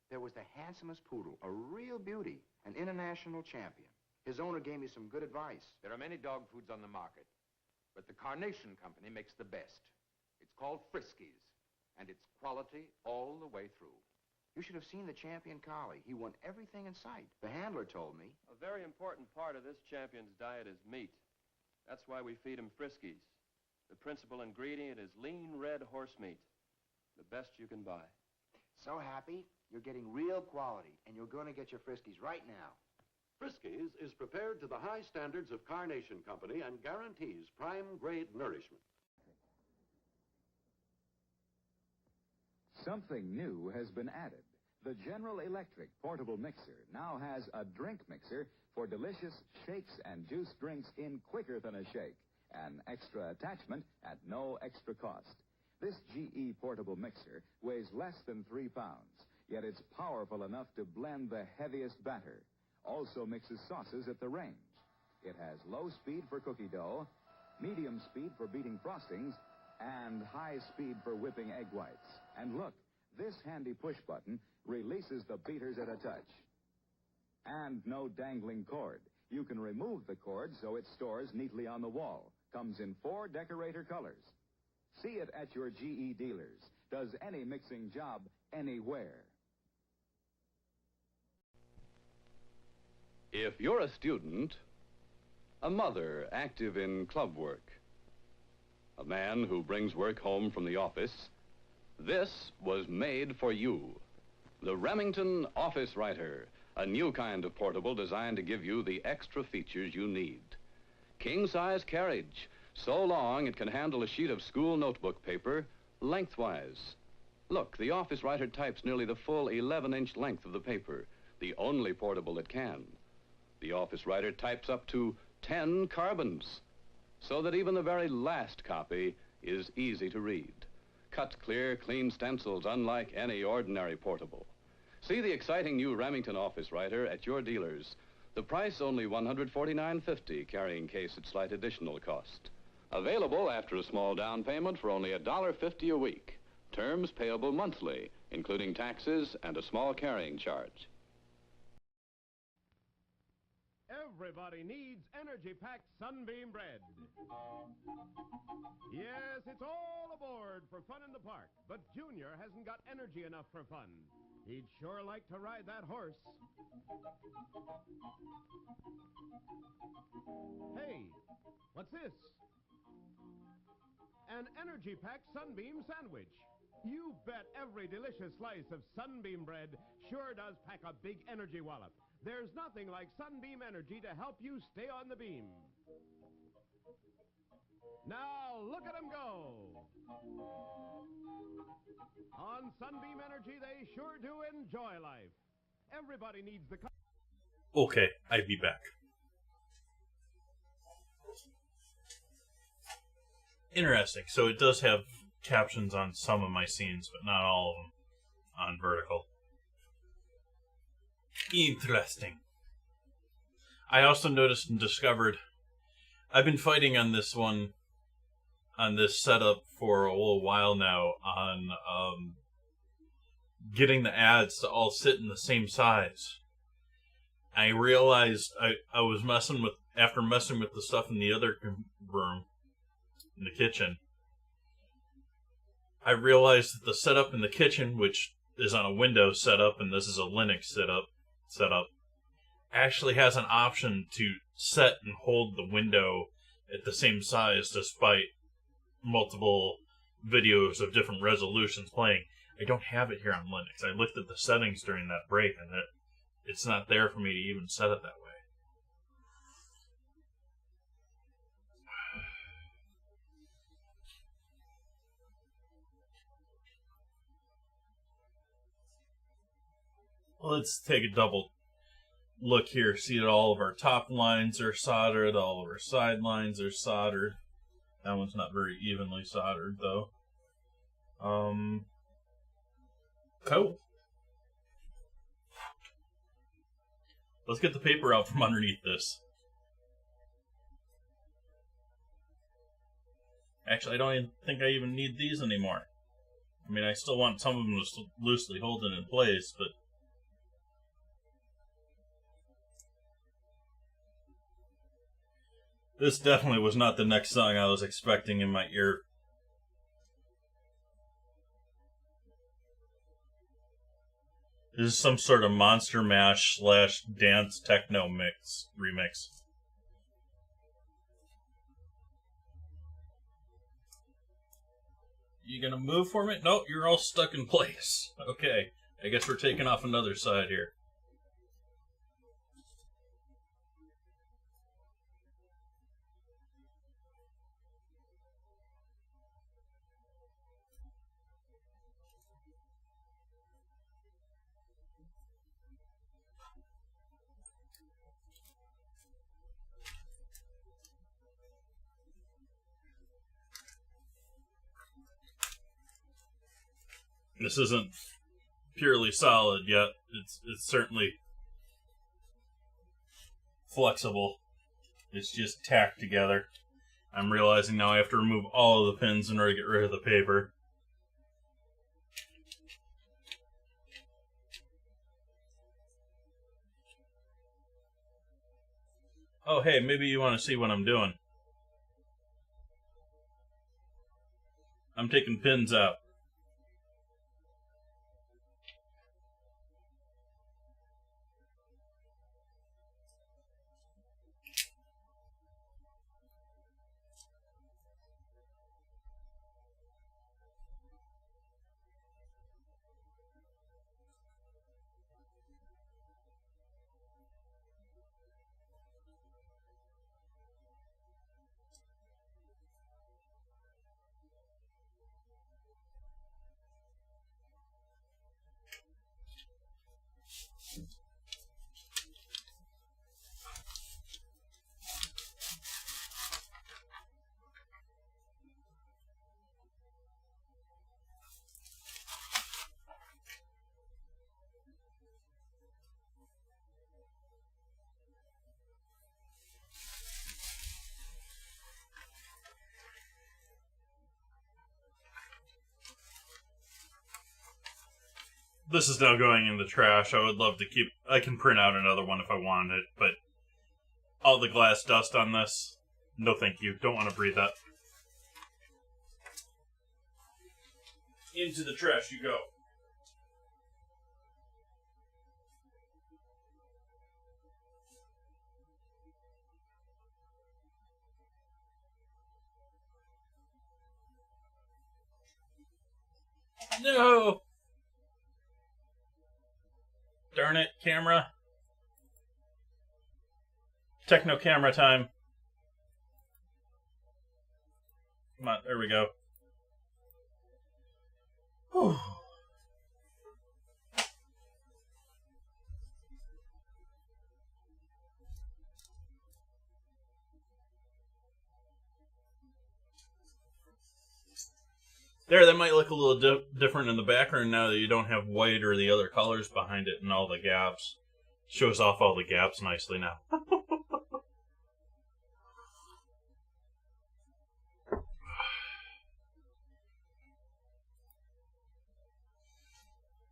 There was the handsomest poodle, a real beauty, an international champion. His owner gave me some good advice. There are many dog foods on the market, but the Carnation Company makes the best. It's called Friskies, and it's quality all the way through. You should have seen the champion collie. He won everything in sight. The handler told me. A very important part of this champion's diet is meat. That's why we feed him Friskies. The principal ingredient is lean red horse meat, the best you can buy. So happy, you're getting real quality, and you're going to get your Friskies right now. Friskies is prepared to the high standards of Carnation Company and guarantees prime-grade nourishment. Something new has been added. The General Electric portable mixer now has a drink mixer for delicious shakes and juice drinks in quicker than a shake. An extra attachment at no extra cost. This GE portable mixer weighs less than 3 pounds, yet it's powerful enough to blend the heaviest batter. Also mixes sauces at the range. It has low speed for cookie dough, medium speed for beating frostings, and high speed for whipping egg whites. And look, this handy push button releases the beaters at a touch. And no dangling cord. You can remove the cord so it stores neatly on the wall. Comes in 4 decorator colors. See it at your GE dealers. Does any mixing job anywhere. If you're a student, a mother active in club work, a man who brings work home from the office, this was made for you. The Remington Office Writer, a new kind of portable designed to give you the extra features you need. King-size carriage, so long it can handle a sheet of school notebook paper lengthwise. Look, the office writer types nearly the full 11-inch length of the paper, the only portable that can. The office writer types up to 10 carbons, so that even the very last copy is easy to read. Cut clear, clean stencils unlike any ordinary portable. See the exciting new Remington office writer at your dealers. The price only $149.50, carrying case at slight additional cost. Available after a small down payment for only $1.50 a week. Terms payable monthly, including taxes and a small carrying charge. Everybody needs energy-packed Sunbeam bread. Yes, it's all aboard for fun in the park, but Junior hasn't got energy enough for fun. He'd sure like to ride that horse. Hey, what's this? An energy-packed Sunbeam sandwich. You bet every delicious slice of Sunbeam bread sure does pack a big energy wallop. There's nothing like Sunbeam Energy to help you stay on the beam. Now, look at them go. On Sunbeam Energy, they sure do enjoy life. Everybody needs the... Okay, I'll be back. Interesting. So it does have captions on some of my scenes, but not all of them on vertical. Interesting. I also noticed and discovered I've been fighting on this one, on this setup for a little while now on getting the ads to all sit in the same size. I realized I was messing with, after messing with the stuff in the other room, in the kitchen, I realized that the setup in the kitchen, which is on a Windows setup, and this is a Linux setup, actually has an option to set and hold the window at the same size despite multiple videos of different resolutions playing. I don't have it here on Linux. I looked at the settings during that break, and it's not there for me to even set it that way. Let's take a double look here. See that all of our top lines are soldered, all of our side lines are soldered. That one's not very evenly soldered, though. Cool. Let's get the paper out from underneath this. Actually, I don't even think I even need these anymore. I mean, I still want some of them to loosely hold it in place, but this definitely was not the next song I was expecting in my ear. This is some sort of Monster Mash / dance techno remix. You gonna move for me? Nope, you're all stuck in place. Okay, I guess we're taking off another side here. This isn't purely solid yet. It's certainly flexible. It's just tacked together. I'm realizing now I have to remove all of the pins in order to get rid of the paper. Oh, hey, maybe you want to see what I'm doing. I'm taking pins out. This is now going in the trash. I would love to keep... I can print out another one if I wanted, but all the glass dust on this, no thank you. Don't want to breathe that. Into the trash you go. No! Darn it, camera. Techno camera time. Come on, there we go. Whew. There, that might look a little different in the background now that you don't have white or the other colors behind it and all the gaps. Shows off all the gaps nicely now.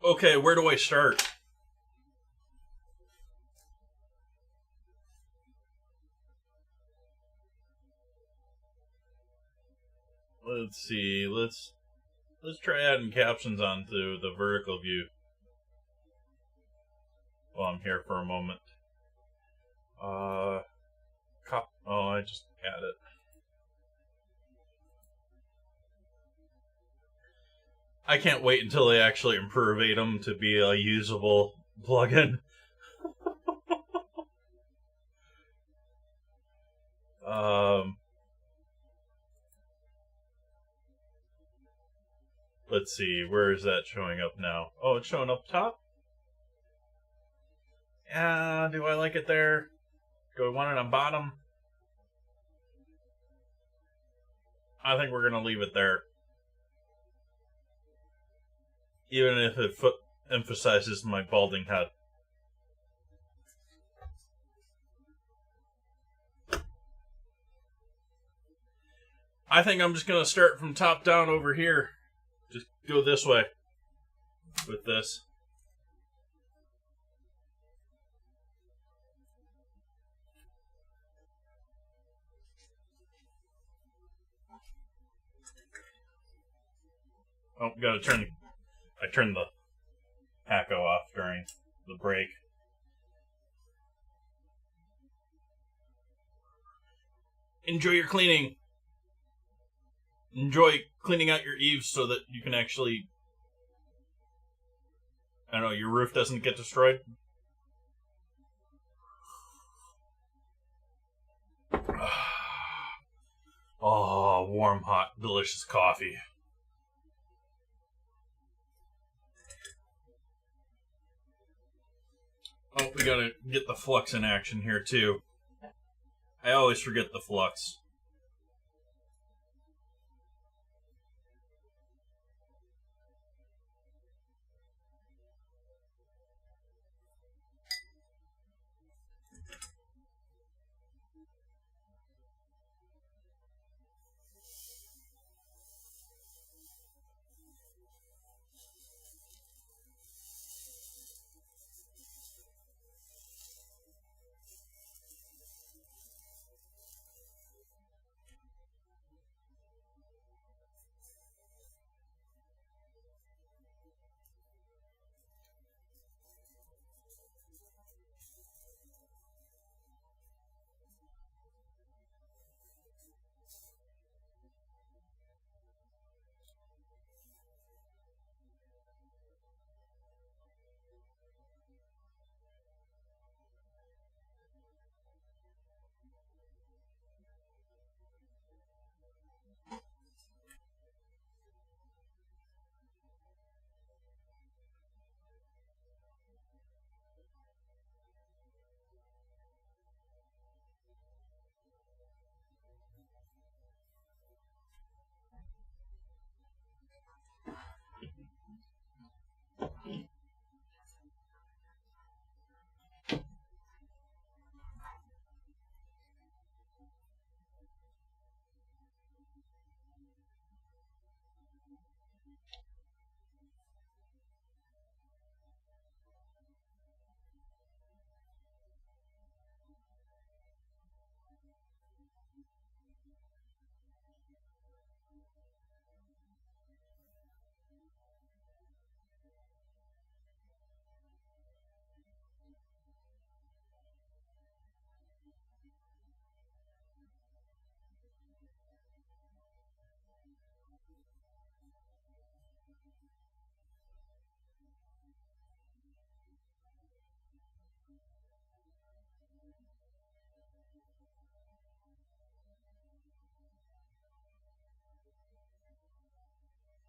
Okay, where do I start? Let's see, let's try adding captions onto the vertical view while I'm here for a moment. Oh, I just had it. I can't wait until they actually improve Atom to be a usable plugin. Let's see, where is that showing up now? Oh, it's showing up top? Yeah, do I like it there? Do I want it on bottom? I think we're going to leave it there. Even if it emphasizes my balding head. I think I'm just going to start from top down over here. Just go this way with this. Oh, gotta turn... I turned the Hacko off during the break. Enjoy your cleaning. Enjoy cleaning out your eaves so that you can actually... I don't know, your roof doesn't get destroyed. Oh, warm, hot, delicious coffee. Oh, we gotta get the flux in action here, too. I always forget the flux.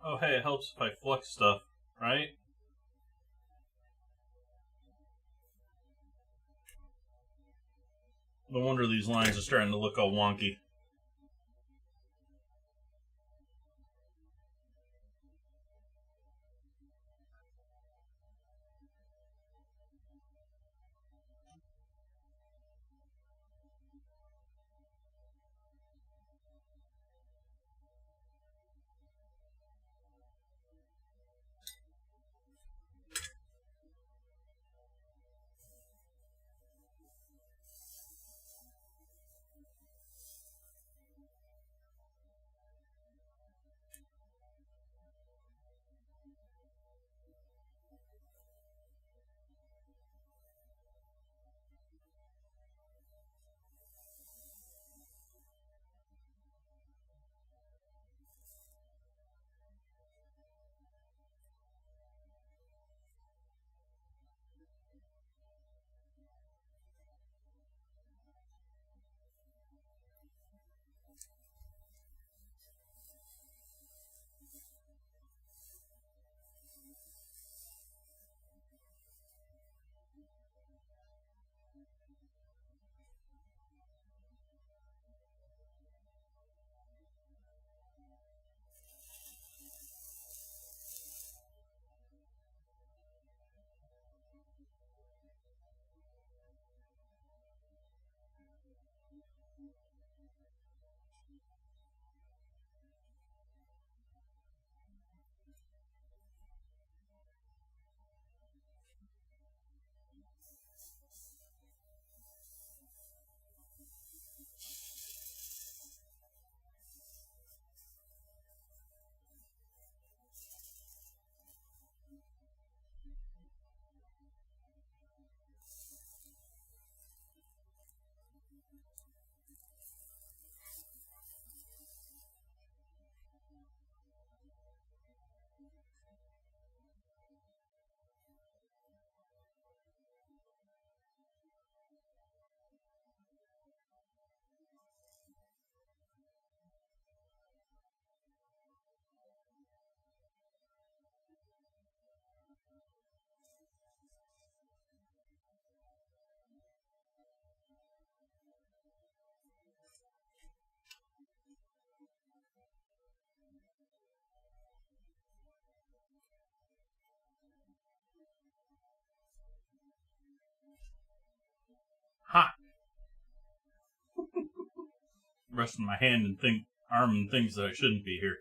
Oh, hey, it helps if I flux stuff, right? No wonder these lines are starting to look all wonky. Ha! Resting my hand and arm and things that I shouldn't be here.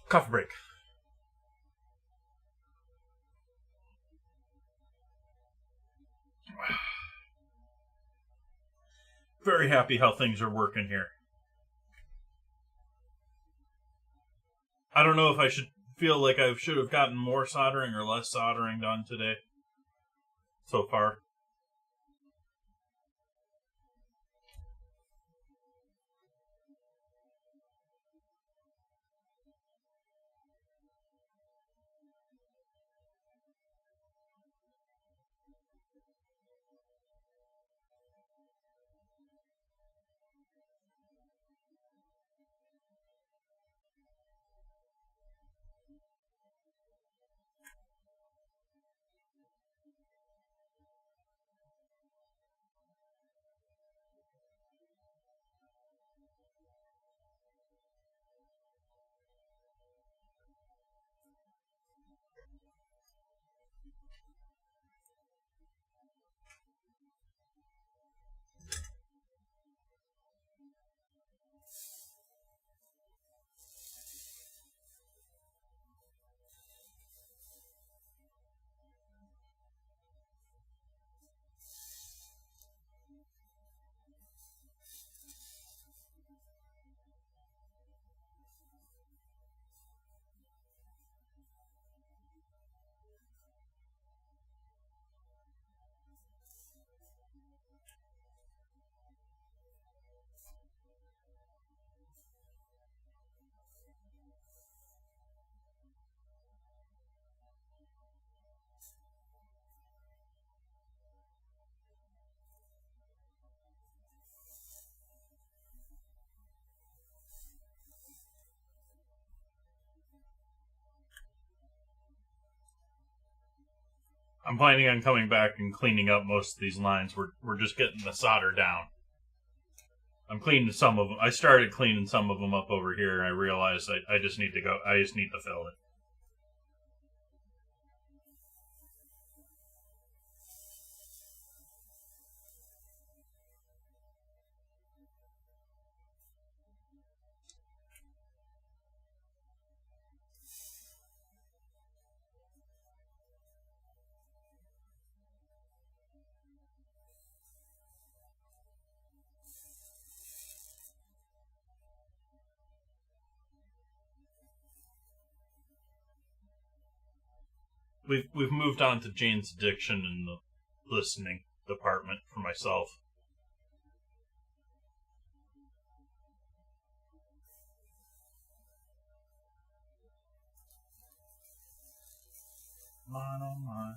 Coffee break. Very happy how things are working here. I don't know if I should feel like I should have gotten more soldering or less soldering done today so far. I'm planning on coming back and cleaning up most of these lines. We're just getting the solder down. I'm cleaning some of them. I started cleaning some of them up over here, and I realized I just need to go. I just need to fill it. We've moved on to Jane's addiction in the listening department for myself. Mine on mine.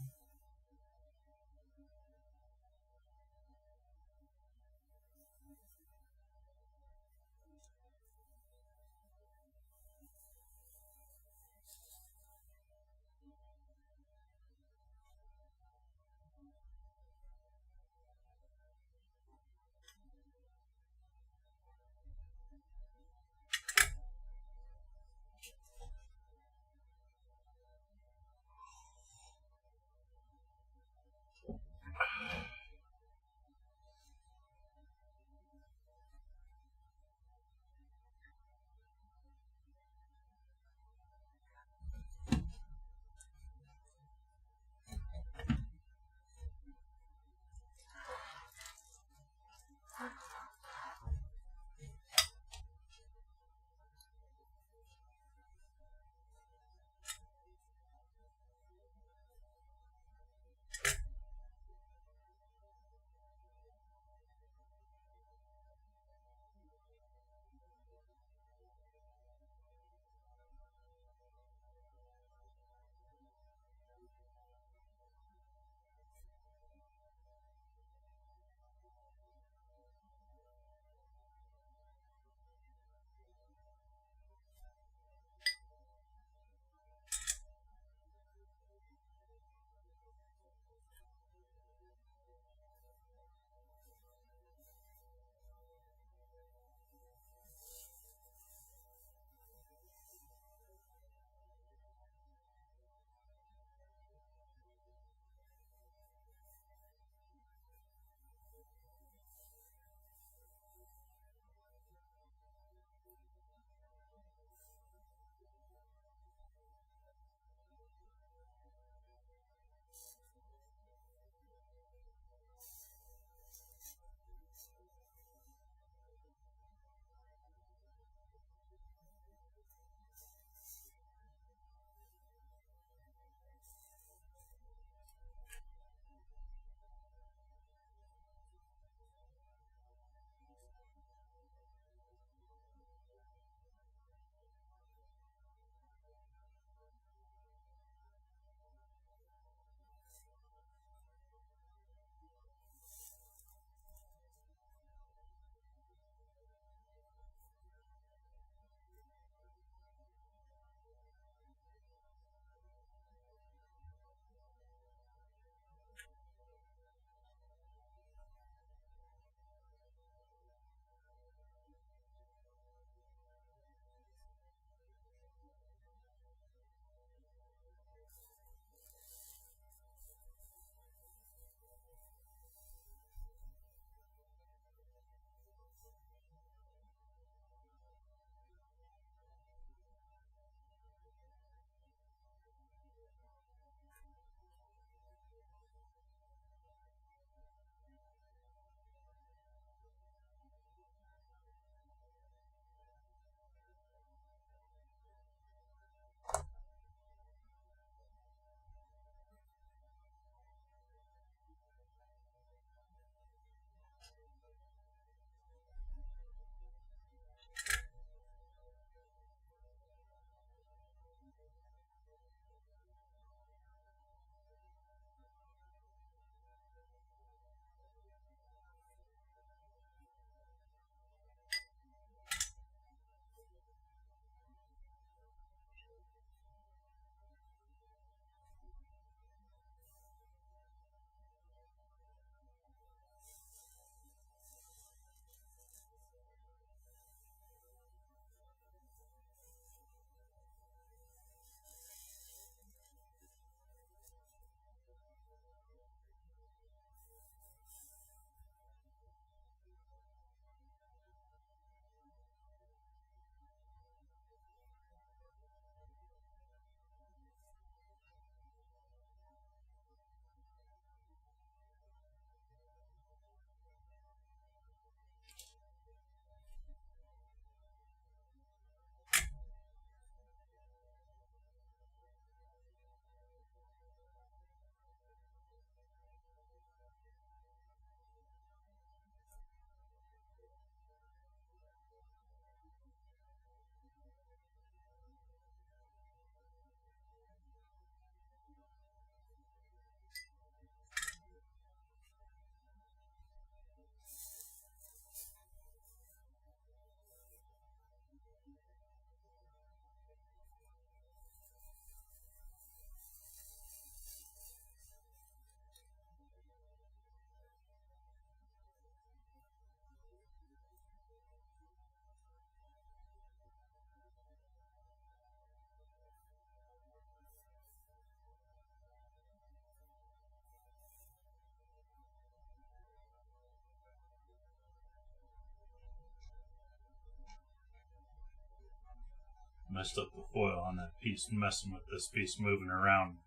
Messed up the foil on that piece, messing with this piece moving around.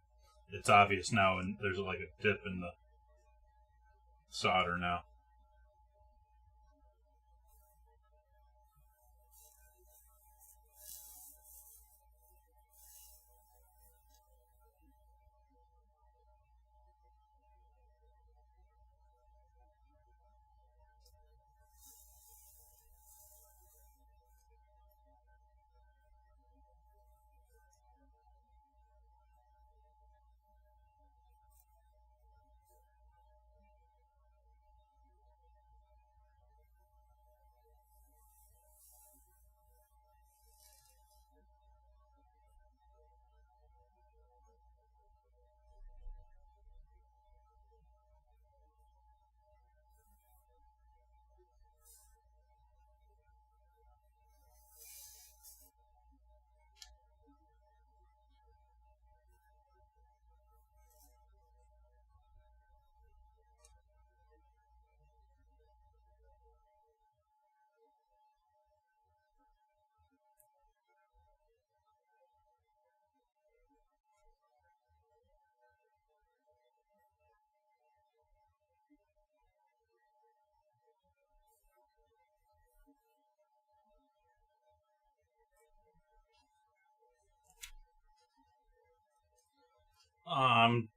It's obvious now, and there's like a dip in the solder now.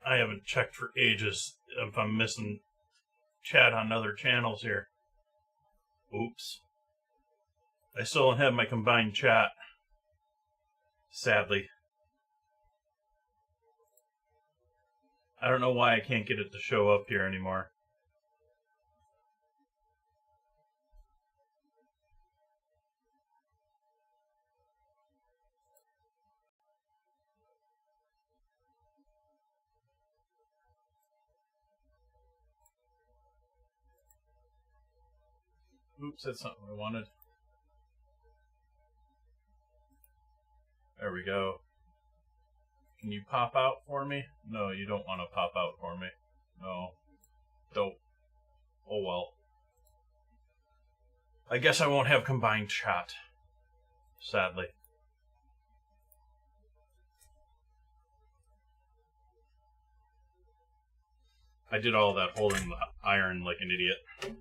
I haven't checked for ages if I'm missing chat on other channels here. Oops. I still don't have my combined chat. Sadly. I don't know why I can't get it to show up here anymore. Oops, that's not what I wanted. There we go. Can you pop out for me? No, you don't want to pop out for me. No. Don't. Oh well. I guess I won't have combined chat. Sadly. I did all that holding the iron like an idiot.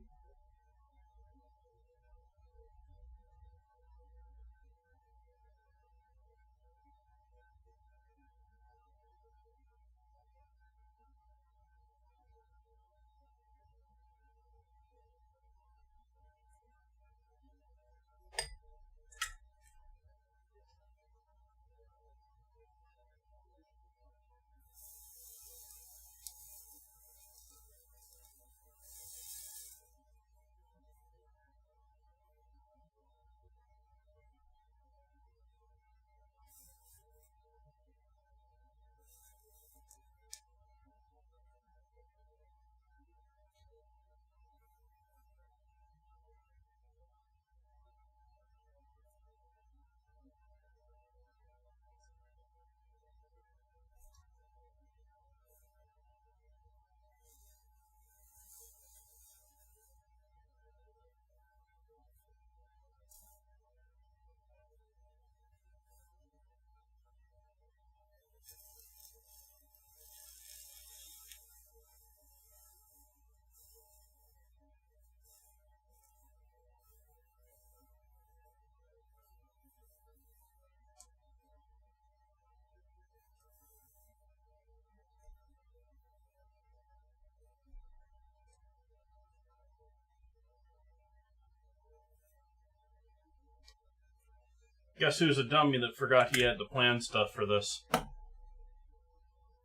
Guess who's a dummy that forgot he had to plan stuff for this?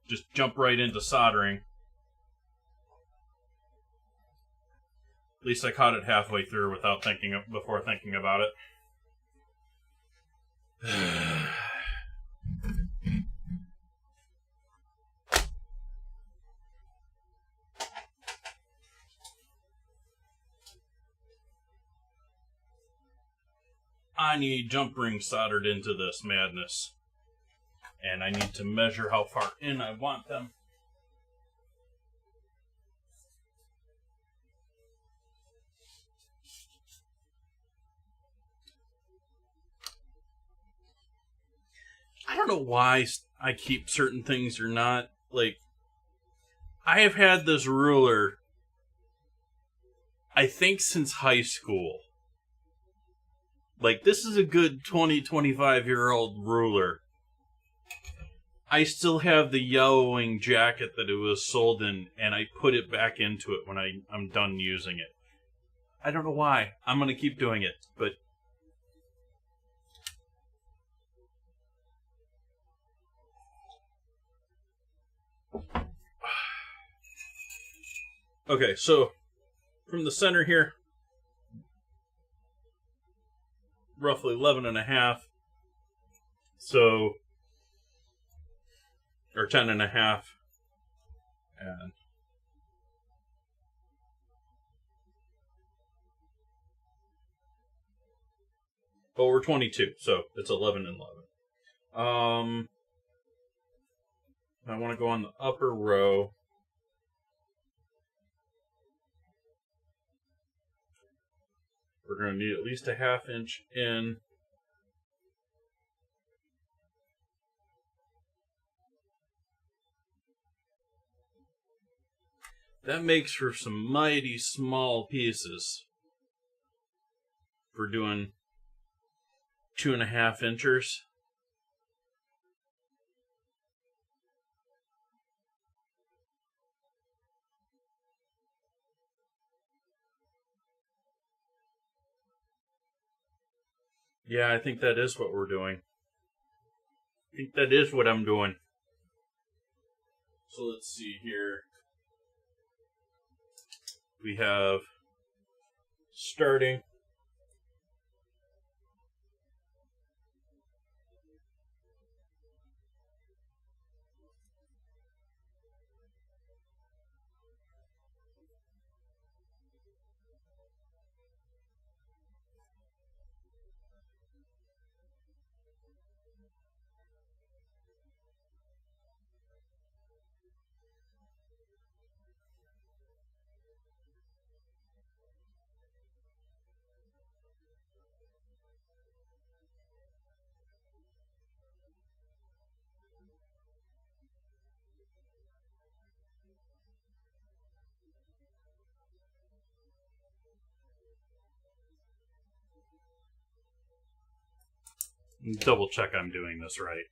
Just jump right into soldering. At least I caught it halfway through without before thinking about it. I need jump rings soldered into this madness. And I need to measure how far in I want them. don't know why I keep certain things or not. Like, I have had this ruler, I think, since high school. Like, this is a good 20, 25-year-old ruler. I still have the yellowing jacket that it was sold in, and I put it back into it when I'm done using it. I don't know why. I'm going to keep doing it, but... Okay, so from the center here, roughly 11 and a half. So, or 10 and a half. And but we're 22, so it's 11 and 11. I want to go on the upper row. We're going to need at least a ½ inch in. That makes for some mighty small pieces for doing 2½ inchers. Yeah, I think that is what we're doing. I think that is what I'm doing. So let's see here. We have starting double check I'm doing this right.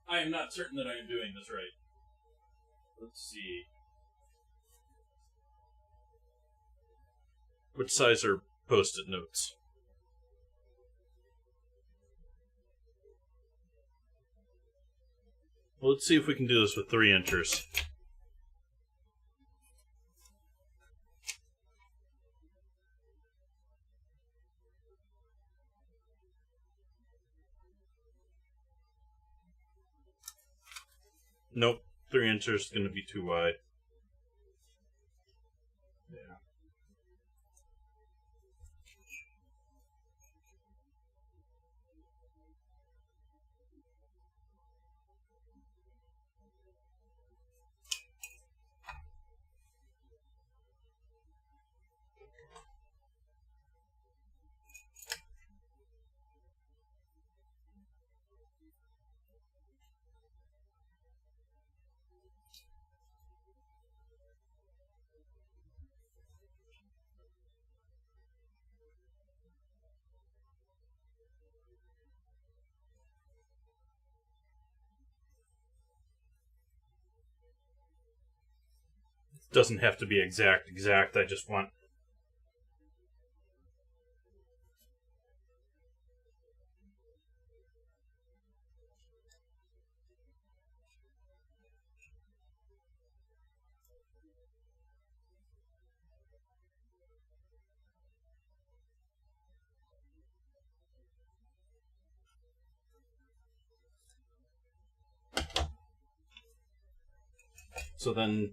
I am not certain that I am doing this right. Let's see. Which size are post-it notes? Well, let's see if we can do this with 3 inchers. Nope, 3 inches is going to be too wide. Yeah. Doesn't have to be exact. I just want... So then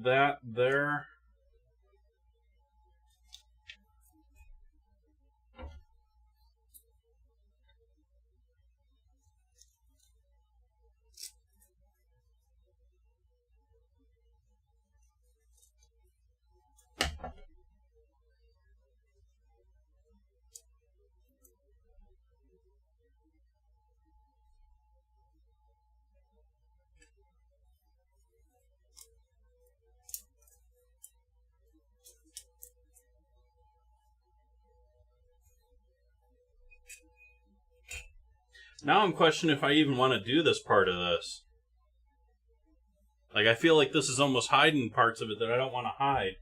that there... Now I'm questioning if I even want to do this part of this. Like, I feel like this is almost hiding parts of it that I don't want to hide.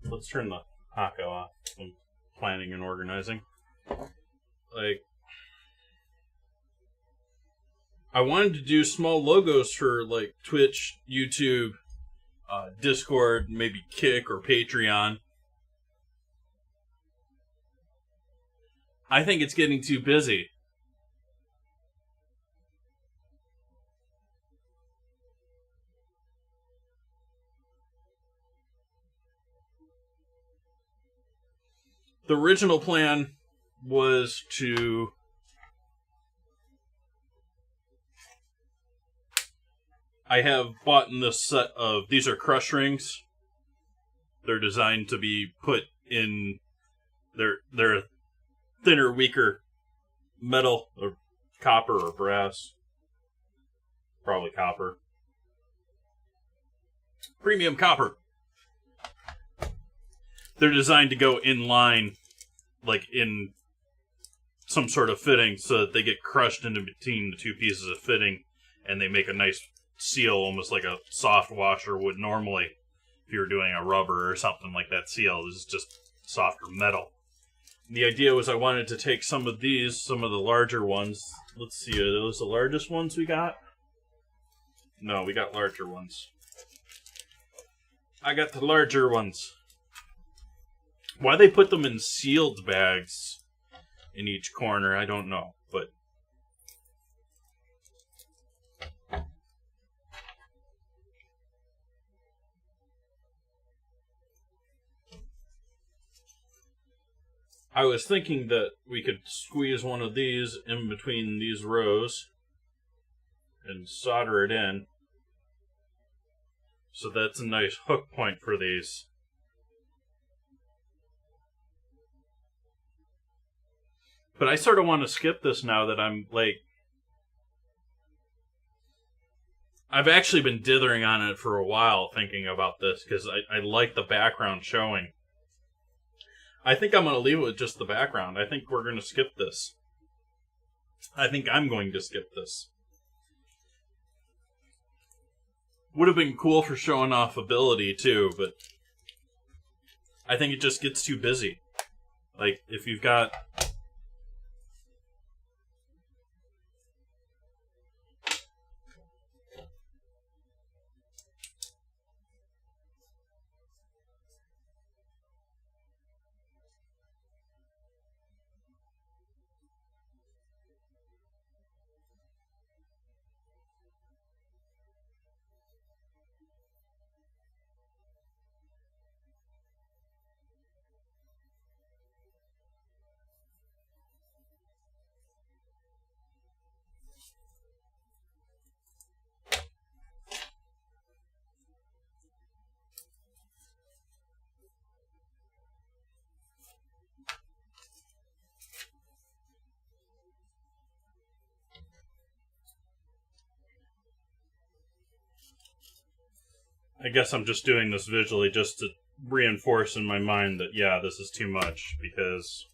Let's turn the Hako off. I'm planning and organizing. Like, I wanted to do small logos for, like, Twitch, YouTube, Discord, maybe Kick or Patreon. I think it's getting too busy. The original plan was to I have bought in this set of, these are crush rings. They're designed to be put in, they're thinner, weaker metal or copper or brass. Probably copper. Premium copper. They're designed to go in line, like in some sort of fitting, so that they get crushed into between the two pieces of fitting, and they make a nice seal, almost like a soft washer would normally if you were doing a rubber or something like that seal. This is just softer metal. And the idea was I wanted to take some of these, some of the larger ones. Let's see, are those the largest ones we got? No, we got larger ones. I got the larger ones. Why they put them in sealed bags in each corner, I don't know, but I was thinking that we could squeeze one of these in between these rows and solder it in. So that's a nice hook point for these. But I sort of want to skip this now that I'm, like... I've actually been dithering on it for a while thinking about this, because I like the background showing. I think I'm going to leave it with just the background. I think we're going to skip this. I think I'm going to skip this. Would have been cool for showing off ability, too, but... I think it just gets too busy. Like, if you've got... I guess I'm just doing this visually just to reinforce in my mind that, yeah, this is too much, because...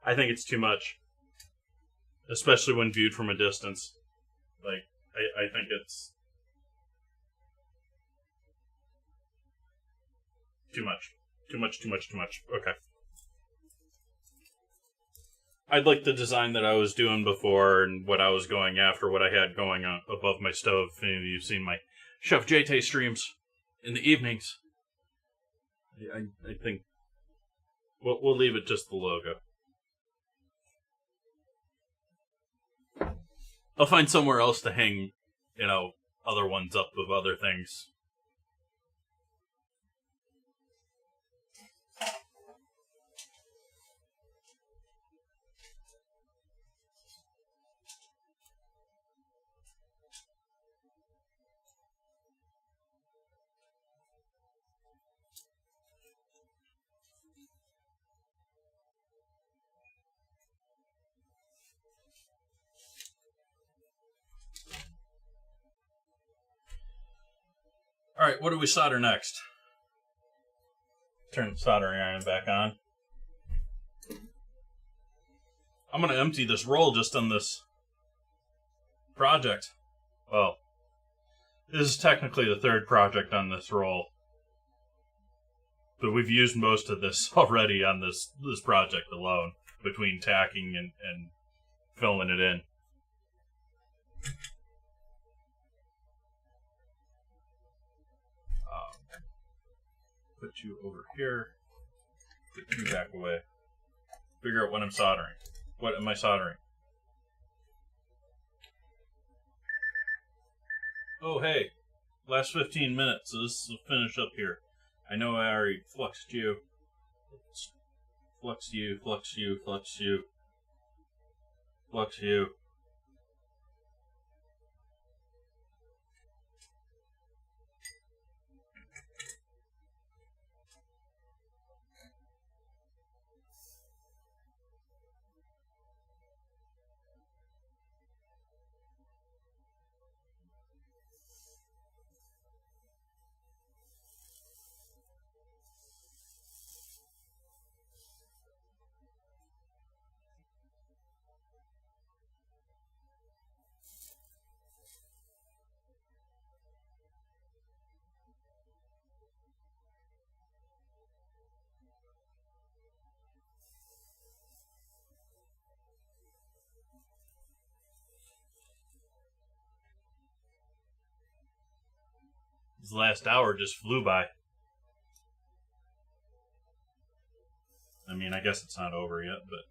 I think it's too much. Especially when viewed from a distance. Like, I think it's... too much. Too much, too much, too much. Okay. I'd like the design that I was doing before and what I was going after, what I had going on above my stove. If any of you've seen my Chef JT streams in the evenings. I think we'll leave it just the logo. I'll find somewhere else to hang, you know, other ones up of other things. Alright, what do we solder next? Turn the soldering iron back on. I'm going to empty this roll just on this project. Well, this is technically the third project on this roll. But we've used most of this already on this project alone, between tacking and filling it in. Put you over here. Put you back away. Figure out what I'm soldering. What am I soldering? Oh, hey. Last 15 minutes, so this will finish up here. I know I already fluxed you. Flux you, flux you, flux you. Flux you. This last hour just flew by. I mean, I guess it's not over yet, but...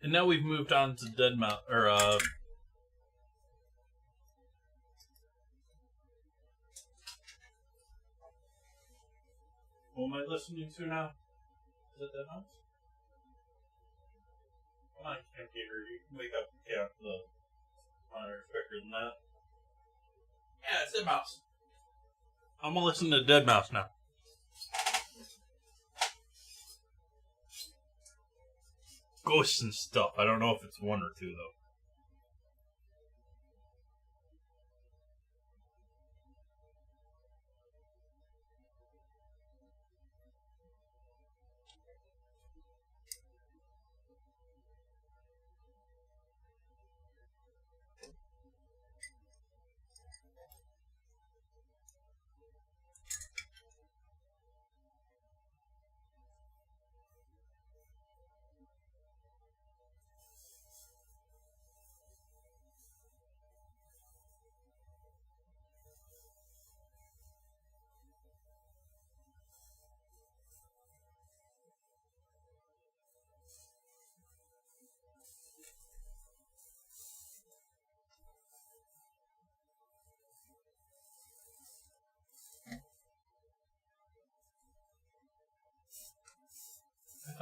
And now we've moved on to Dead Mouse, or, what am I listening to now? Is it Dead Mouse? Come on, computer, you can wake up and count the monitor quicker than that. Yeah, it's Dead Mouse. I'm gonna listen to Dead Mouse now. Ghosts and stuff. I don't know if it's one or two, though.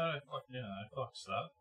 thought I fucked up.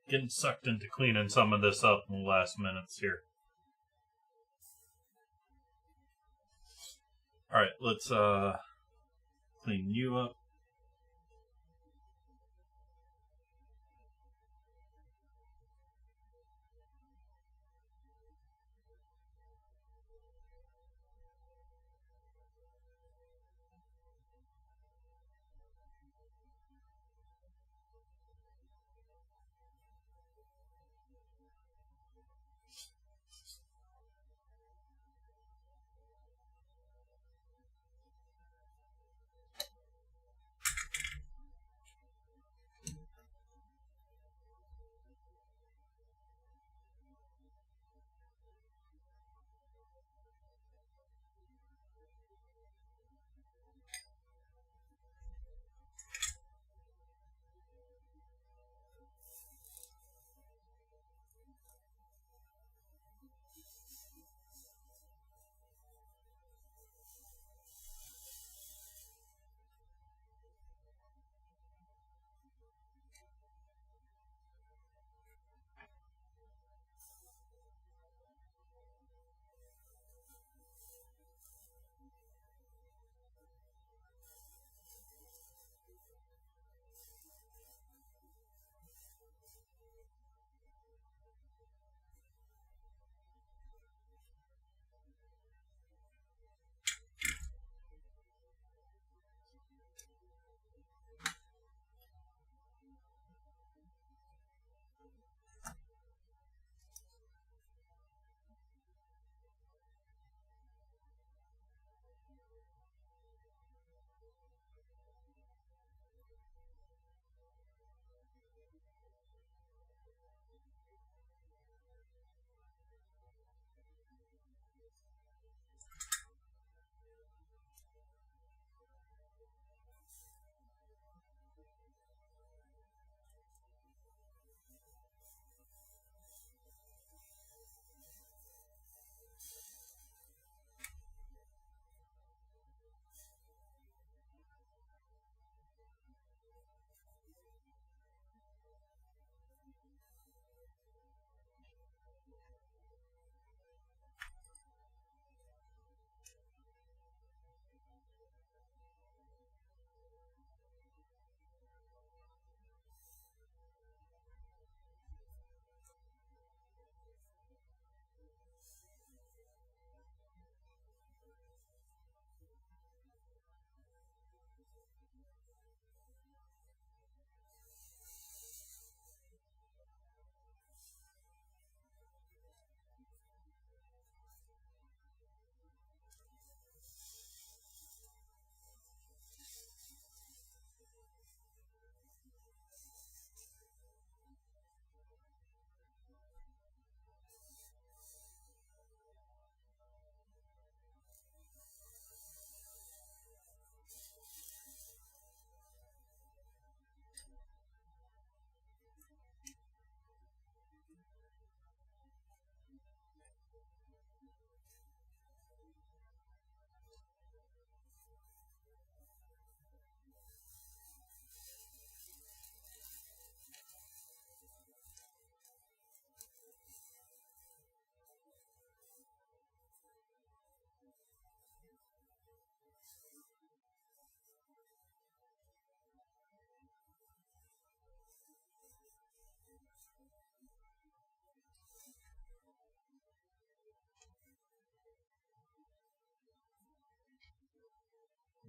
Getting sucked into cleaning some of this up in the last minutes here. Alright, let's clean you up.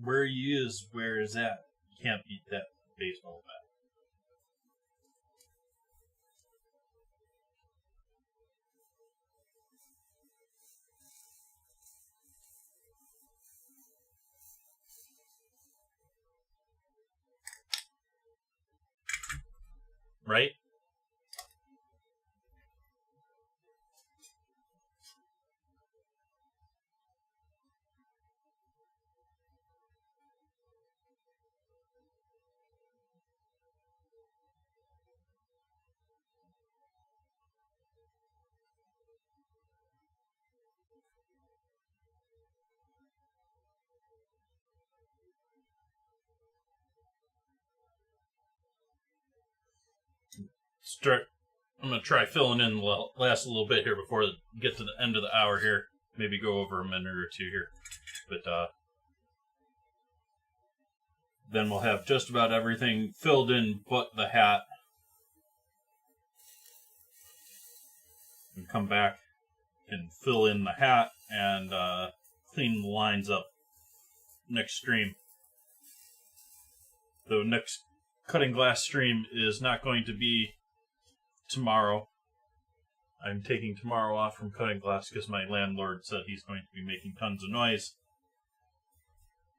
where you is where is that. You can't beat that baseball bat. Right? I'm going to try filling in the last little bit here before we get to the end of the hour here. Maybe go over a minute or two here. But then we'll have just about everything filled in but the hat. And come back and fill in the hat and clean the lines up next stream. The next cutting glass stream is not going to be tomorrow. I'm taking tomorrow off from cutting glass because my landlord said he's going to be making tons of noise.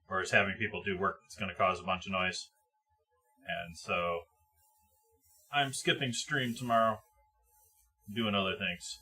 Or is having people do work that's going to cause a bunch of noise. And so I'm skipping stream tomorrow, doing other things.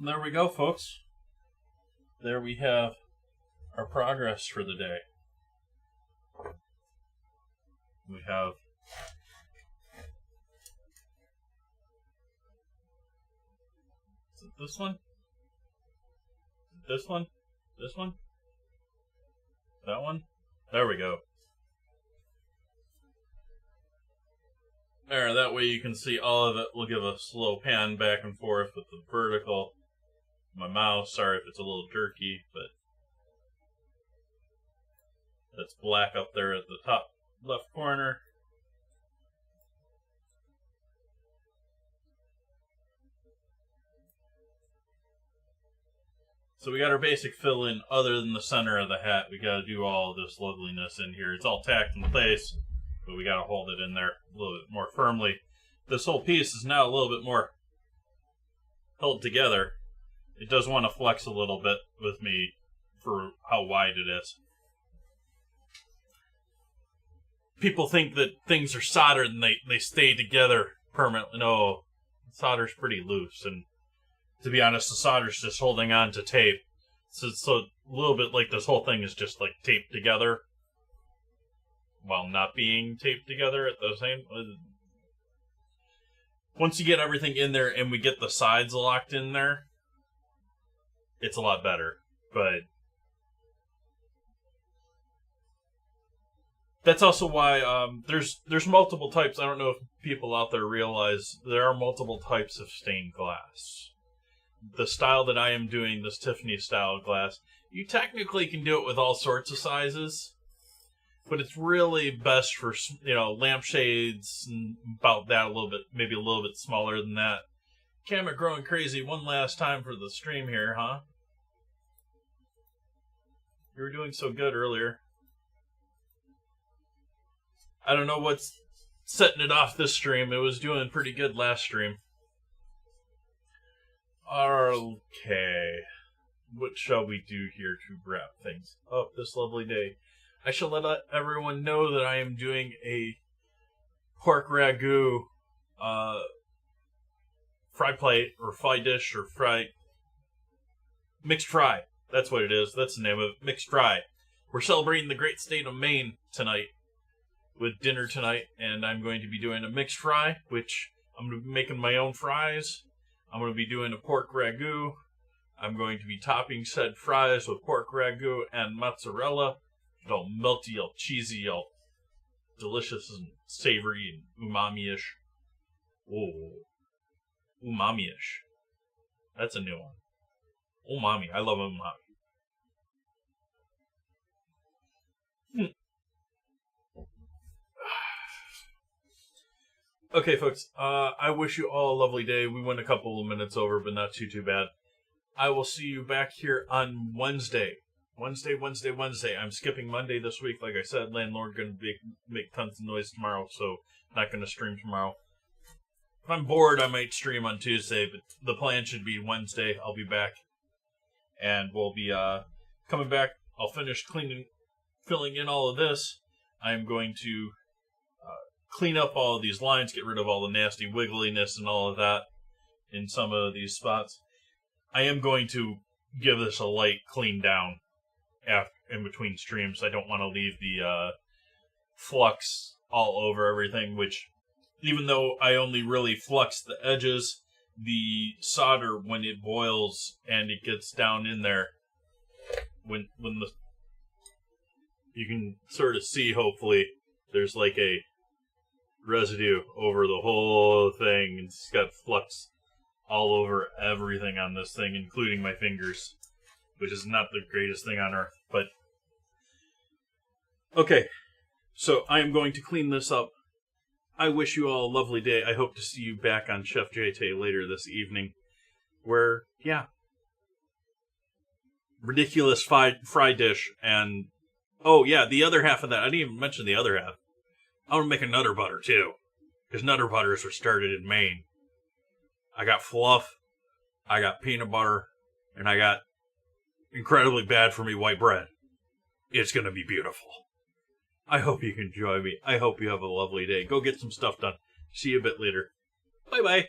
And there we go, folks. There we have our progress for the day. We have is it this one? This one? This one? That one? There we go. There, that way you can see all of it. We'll give a slow pan back and forth with the vertical. My mouse, sorry if it's a little jerky, but that's black up there at the top left corner. So we got our basic fill in other than the center of the hat. We got to do all this loveliness in here. It's all tacked in place, but we got to hold it in there a little bit more firmly. This whole piece is now a little bit more held together. It does want to flex a little bit with me for how wide it is. People think that things are soldered and they stay together permanently. No, solder's pretty loose, and to be honest, the solder's just holding on to tape. So a little bit like this whole thing is just like taped together while not being taped together at the same. once you get everything in there and we get the sides locked in there, it's a lot better. But that's also why there's multiple types. I don't know if people out there realize there are multiple types of stained glass. The style that I am doing, this Tiffany style glass, you technically can do it with all sorts of sizes, but it's really best for, lampshades and about that, a little bit, maybe a little bit smaller than that. Camera growing crazy one last time for the stream here, huh? You were doing so good earlier. I don't know what's setting it off this stream. It was doing pretty good last stream. Okay. What shall we do here to wrap things up this lovely day? I shall let everyone know that I am doing a pork ragu fry plate, or fry dish, or mixed fry. That's what it is. That's the name of it. Mixed fry. We're celebrating the great state of Maine tonight with dinner tonight, and I'm going to be doing a mixed fry, which I'm going to be making my own fries. I'm going to be doing a pork ragu. I'm going to be topping said fries with pork ragu and mozzarella. All melty, all cheesy, all delicious and savory and umami-ish. Oh, umami-ish. That's a new one. Umami. I love umami. Okay, folks. I wish you all a lovely day. We went a couple of minutes over, but not too bad. I will see you back here on Wednesday. Wednesday. I'm skipping Monday this week. Like I said, landlord going to make tons of noise tomorrow, so not going to stream tomorrow. If I'm bored, I might stream on Tuesday, but the plan should be Wednesday. I'll be back, and we'll be coming back. I'll finish filling in all of this. I'm going to clean up all of these lines, get rid of all the nasty wiggliness and all of that in some of these spots. I am going to give this a light clean down in between streams. I don't want to leave the flux all over everything, which, even though I only really flux the edges, the solder, when it boils and it gets down in there, you can sort of see, hopefully, there's like a residue over the whole thing. It's got flux all over everything on this thing, including my fingers, which is not the greatest thing on earth, but okay. So I am going to clean this up. I wish you all a lovely day. I hope to see you back on Chef JT later this evening, where, yeah, ridiculous fry dish, and oh yeah, the other half of that, I didn't even mention the other half. I want to make a Nutter Butter, too. Because Nutter Butters were started in Maine. I got fluff, I got peanut butter, and I got incredibly bad for me white bread. It's going to be beautiful. I hope you can join me. I hope you have a lovely day. Go get some stuff done. See you a bit later. Bye-bye.